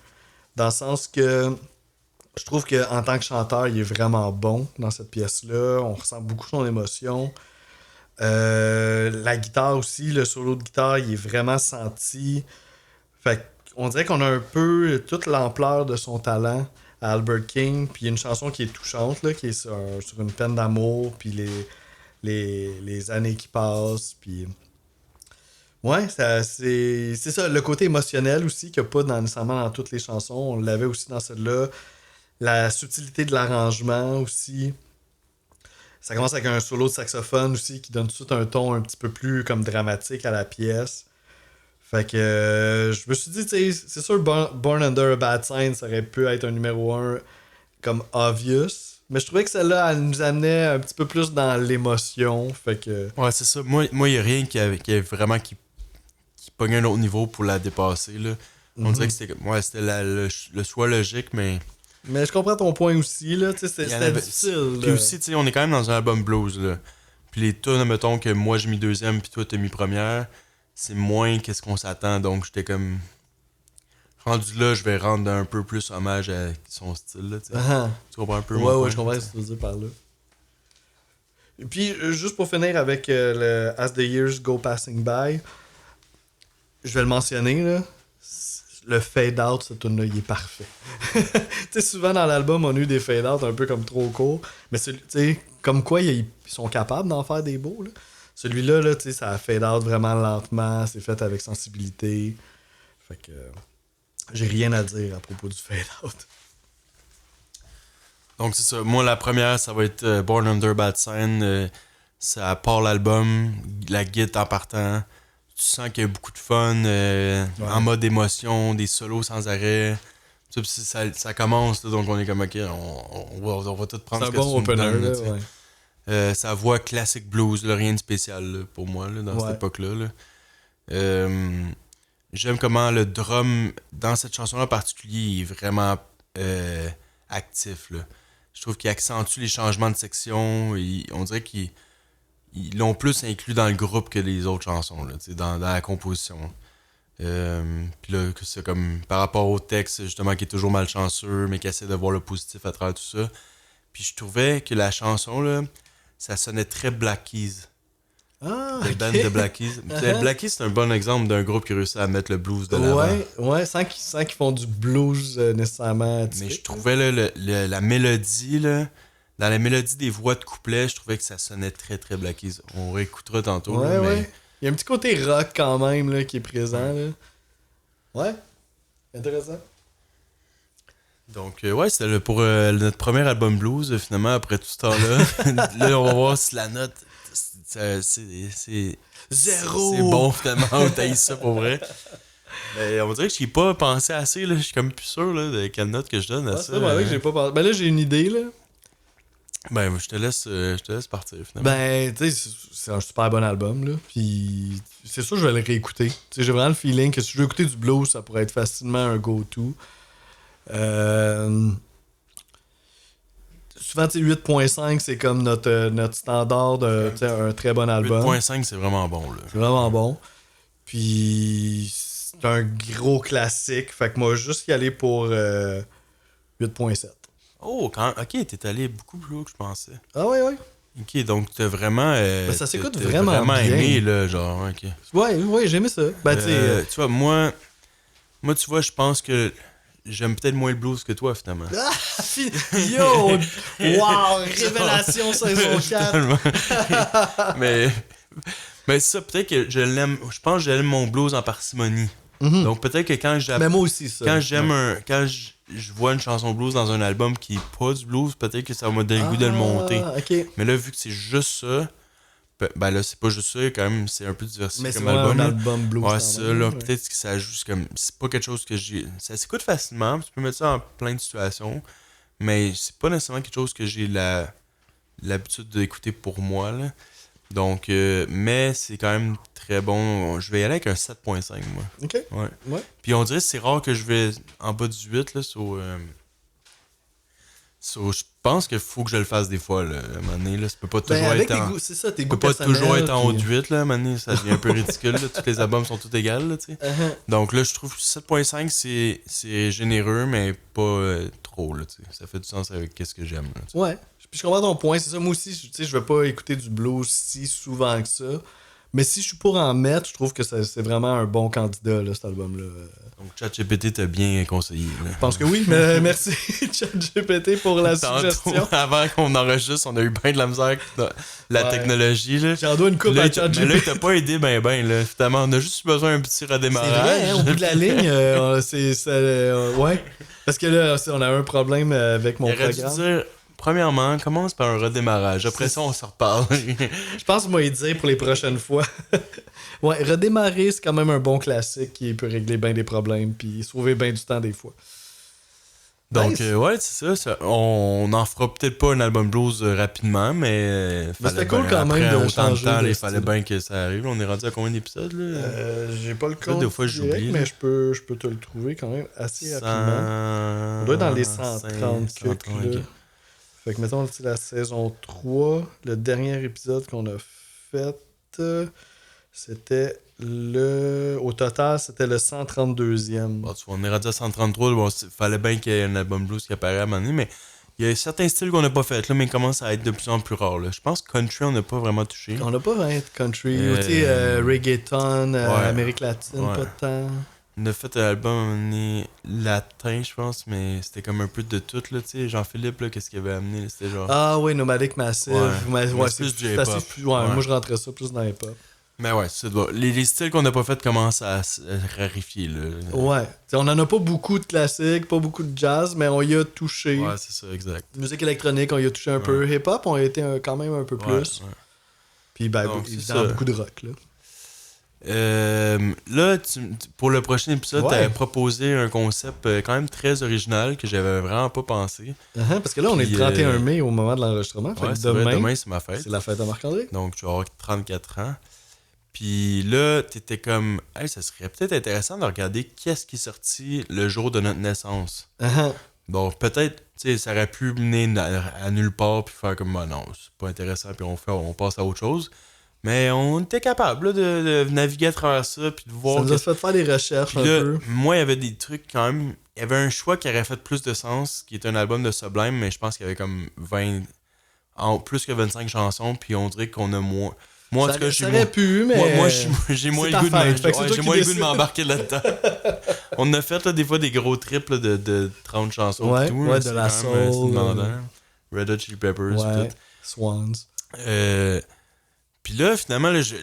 dans le sens que je trouve qu'en tant que chanteur, il est vraiment bon dans cette pièce-là. On ressent beaucoup son émotion. La guitare aussi, le solo de guitare, il est vraiment senti. Fait qu'on dirait qu'on a un peu toute l'ampleur de son talent à Albert King. Puis il y a une chanson qui est touchante, là, qui est sur une peine d'amour, puis les années qui passent. Puis ouais, c'est ça, le côté émotionnel aussi qu'il n'y a pas nécessairement dans toutes les chansons. On l'avait aussi dans celle-là. La subtilité de l'arrangement aussi. Ça commence avec un solo de saxophone aussi qui donne tout de suite un ton un petit peu plus comme dramatique à la pièce. Fait que je me suis dit, tu sais, c'est sûr Born Under a Bad Sign, ça aurait pu être un numéro 1 comme obvious. Mais je trouvais que celle-là, elle nous amenait un petit peu plus dans l'émotion. Fait que... Ouais, c'est ça. Moi, il n'y a rien qui vraiment qui pognait un autre niveau pour la dépasser. Là. On dirait que c'était le choix logique, mais... Mais je comprends ton point aussi, là. C'était difficile. Puis aussi, tu sais, on est quand même dans un album blues, là. Puis les tunes, mettons que moi j'ai mis deuxième, puis toi t'as mis première, c'est moins qu'est-ce qu'on s'attend. Donc j'étais comme. Rendu là, je vais rendre un peu plus hommage à son style, là, tu sais. Tu comprends un peu mon point? Ouais, je comprends ce que tu veux dire par là. Et puis, juste pour finir avec le As the Years Go Passing By, je vais le mentionner, là. Le fade-out, ce tune-là, il est parfait. Tu sais, souvent dans l'album, on a eu des fade-out un peu comme trop courts. Mais tu sais, comme quoi ils sont capables d'en faire des beaux. Là. Celui-là, là, tu sais, ça fade-out vraiment lentement. C'est fait avec sensibilité. Fait que j'ai rien à dire à propos du fade-out. Donc c'est ça. Moi, la première, ça va être Born Under Bad Sign. Ça part l'album, la guitare en partant. Tu sens qu'il y a beaucoup de fun, en mode émotion, des solos sans arrêt. Ça commence, là, donc on est comme, ok, on va tout prendre ce que tu nous donnes. C'est un bon opener, sa voix classique blues, là, rien de spécial là, pour moi là, dans cette époque-là. Là. J'aime comment le drum, dans cette chanson-là en particulier, est vraiment actif. Là. Je trouve qu'il accentue les changements de section. On dirait qu'ils l'ont plus inclus dans le groupe que les autres chansons, là, dans la composition. Puis là, c'est comme par rapport au texte, justement, qui est toujours malchanceux, mais qui essaie de voir le positif à travers tout ça. Puis je trouvais que la chanson, là, ça sonnait très Black Keys. Le band de Black Keys. Black Keys, c'est un bon exemple d'un groupe qui réussit à mettre le blues de l'avant. Ouais, sans qu'ils font du blues nécessairement. Mais je trouvais là, la mélodie, là, dans la mélodie des voix de couplet, je trouvais que ça sonnait très très Black Keys. On réécoutera tantôt. Ouais, là, mais... ouais. Il y a un petit côté rock quand même là, qui est présent. Là. Ouais, intéressant. Donc, ouais, c'était pour notre premier album blues, finalement, après tout ce temps-là. Là, on va voir si la note, c'est 0! C'est bon, finalement, on taille ça pour vrai. Mais on dirait que j'y ai pas pensé assez, là. Je suis comme plus sûr là, de quelle note que je donne à ça. C'est vrai que j'ai pas pensé. Ben là, j'ai une idée, là. Ben, je te laisse partir, finalement. Ben, tu sais, c'est un super bon album, là. Puis, c'est sûr que je vais le réécouter. Tu sais, j'ai vraiment le feeling que si je veux écouter du blues, ça pourrait être facilement un go-to. Souvent, tu sais, 8.5, c'est comme notre standard de un très bon album. 8.5, c'est vraiment bon, là. C'est vraiment bon. Puis, c'est un gros classique. Fait que moi, juste y aller pour 8.7. Oh, ok, t'es allé beaucoup plus haut que je pensais. Ah ouais. Ok, donc t'as vraiment... Ben, ça s'écoute vraiment bien. Aimé, là, genre, ok. Ouais, j'ai aimé ça. Ben, tu vois, moi, tu vois, je pense que j'aime peut-être moins le blues que toi, finalement. Yo! Wow! Révélation saison 4! mais c'est ça, peut-être que je l'aime... Je pense que j'aime mon blues en parcimonie. Mm-hmm. Donc peut-être que quand mais moi aussi, ça. Quand quand je vois une chanson blues dans un album qui est pas du blues, peut-être que ça m'a donné le goût de le monter. Okay. Mais là, vu que c'est juste ça, Ben là, c'est pas juste ça, quand même, c'est un peu diversifié mais comme c'est album. un album blues. Ouais, ça, là, peut-être que ça joue comme. C'est pas quelque chose que j'ai. Ça s'écoute facilement, tu peux mettre ça en plein de situations, mais c'est pas nécessairement quelque chose que j'ai l'habitude d'écouter pour moi, là. Donc, mais c'est quand même très bon. Je vais y aller avec un 7.5, moi. Ok. Ouais. Puis on dirait que c'est rare que je vais en bas du 8, là, je pense qu'il faut que je le fasse des fois, là, à un moment donné, là. Ça peut pas toujours être en... C'est ça, tes Ça goûts peut pas toujours être en haut puis... de 8, là, à un moment donné, ça devient un peu ridicule, là. Tous les albums sont tous égaux, là, tu sais. Donc là, je trouve que 7.5, c'est généreux, mais pas trop, là, tu sais. Ça fait du sens avec ce que j'aime, là, tu sais. Ouais. Puis je comprends ton point, c'est ça. Moi aussi, tu sais, je vais pas écouter du blues si souvent que ça. Mais si je suis pour en mettre, je trouve que c'est vraiment un bon candidat, là, cet album-là. Donc ChatGPT t'a bien conseillé, là. Je pense que oui, mais merci ChatGPT pour la suggestion. Avant qu'on enregistre, on a eu bien de la misère avec la technologie, là. J'en dois une coupe à ChatGPT. Mais là, il t'a pas aidé ben, là. Finalement, on a juste besoin d'un petit redémarrage. C'est vrai, hein, au bout de la ligne, ouais. Parce que là, on a un problème avec mon programme. Premièrement, commence par un redémarrage. Après ça, on se reparle. Je pense que moi, il dire pour les prochaines fois. Ouais, redémarrer, c'est quand même un bon classique qui peut régler bien des problèmes puis sauver bien du temps des fois. Donc, ouais, c'est ça. On en fera peut-être pas un album blues rapidement, mais c'était cool quand même de autant de changer temps, de il fallait bien que ça arrive. On est rendu à combien d'épisodes, là? J'ai pas le compte. Des fois, j'oublie. Mais je peux te le trouver quand même assez rapidement. On doit être dans les 130 quelques, là. Fait que mettons, la saison 3, le dernier épisode qu'on a fait, c'était au total, c'était le 132e. Bon, tu vois, on est rendu à 133. Bon, fallait bien qu'il y ait un album blues qui apparaît à un moment donné, mais il y a certains styles qu'on n'a pas fait là, mais ils commencent à être de plus en plus rares. Là. Je pense que country, on n'a pas vraiment touché. On n'a pas vraiment country. Tu sais, reggaeton, Amérique latine, pas de temps. On a fait un album latin, je pense, mais c'était comme un peu de tout, là, tu sais. Jean-Philippe, là, qu'est-ce qu'il avait amené, c'était genre... Ah oui, Nomadic Massive. Ouais, c'est plus du hip-hop. Moi, je rentrais ça plus dans hip-hop. Mais ouais, c'est bon. Les styles qu'on n'a pas fait commencent à se raréfier, là. Ouais. T'sais, on en a pas beaucoup de classiques, pas beaucoup de jazz, mais on y a touché. Ouais, c'est ça, exact. Musique électronique, on y a touché un peu. Hip-hop, on y a été quand même un peu plus. Ouais. Puis, évidemment, beaucoup de rock, là. Là, pour le prochain épisode, t'avais proposé un concept quand même très original que j'avais vraiment pas pensé. Parce que là, on est le 31 mai au moment de l'enregistrement. Ouais, demain, c'est ma fête. C'est la fête de Marc-André. Donc, je vais avoir 34 ans. Puis là, t'étais comme, hey, ça serait peut-être intéressant de regarder qu'est-ce qui est sorti le jour de notre naissance. Donc, peut-être, tu sais, ça aurait pu mener à nulle part puis faire comme, non, c'est pas intéressant, puis on passe à autre chose. Mais on était capable là, de naviguer à travers ça puis de voir. Ça nous a fait faire des recherches puis un là, peu. Moi, il y avait des trucs quand même. Il y avait un choix qui aurait fait plus de sens, qui est un album de Sublime, mais je pense qu'il y avait comme plus que 25 chansons, puis on dirait qu'on a moins. Moi, en tout cas, j'ai moins le goût de m'embarquer là-dedans. On a fait là, des fois des gros trips là, de 30 chansons. Ouais, tout, de la soul. Red Hot Chili Peppers. Ouais, Swans. Puis là, finalement, je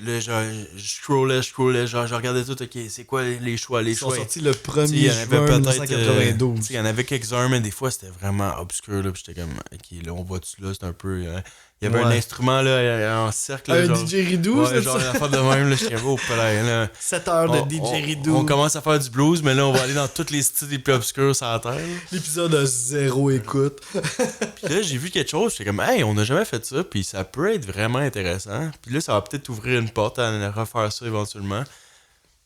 scrollais, je regardais tout, ok, c'est quoi les choix? Ils sont sortis le 1er juin 1992. Il y en avait quelques-uns, mais des fois, c'était vraiment obscur, là, puis j'étais comme, ok, là, on va-tu là, c'est un peu... il y avait un instrument, là, en cercle. Un genre, didgeridoo, c'est genre, une affaire de même, là, j'étais oh, là. 7 heures de didgeridoo. On commence à faire du blues, mais là, on va aller dans tous les styles les plus obscurs sur la terre. L'épisode a 0 écoute. Puis là, j'ai vu quelque chose, j'étais comme, hey, on n'a jamais fait ça, puis ça peut être vraiment intéressant. Puis là, ça va peut-être ouvrir une porte à refaire ça éventuellement.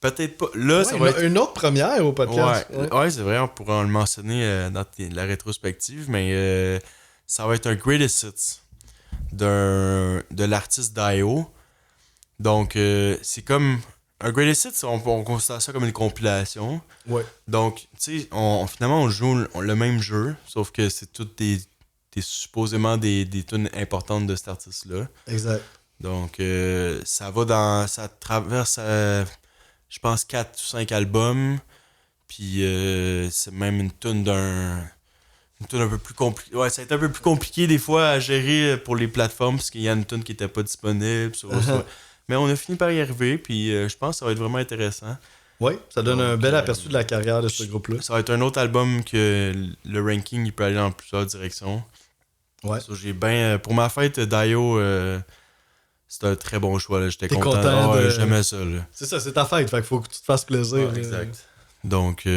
Peut-être pas. Là, ça va être une autre première au podcast. Ouais, c'est vrai, on pourra le mentionner dans la rétrospective, mais ça va être un Greatest Hits de l'artiste Dio. Donc, c'est comme un Greatest Hits, on considère ça comme une compilation. Ouais. Donc, tu sais, finalement, on joue le même jeu, sauf que c'est toutes supposément des tunes importantes de cet artiste-là. Exact. Donc, ça traverse, je pense, 4 ou 5 albums. Puis, c'est même une tune un peu plus compliquée. Ouais, ça a été un peu plus compliqué des fois à gérer pour les plateformes, parce qu'il y a une tune qui n'était pas disponible. Mais on a fini par y arriver, puis je pense que ça va être vraiment intéressant. Oui, ça donne un bel aperçu de la carrière de ce groupe-là. Ça va être un autre album que le ranking, il peut aller dans plusieurs directions. Ouais. So, j'ai pour ma fête, Dio, c'est un très bon choix. Là. J'étais content. J'aimais ça. Là. C'est ça, c'est ta fête. Fait qu'il faut que tu te fasses plaisir. Exact. Donc,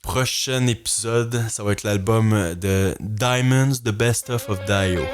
prochain épisode, ça va être l'album de Diamonds, The Best of Dio.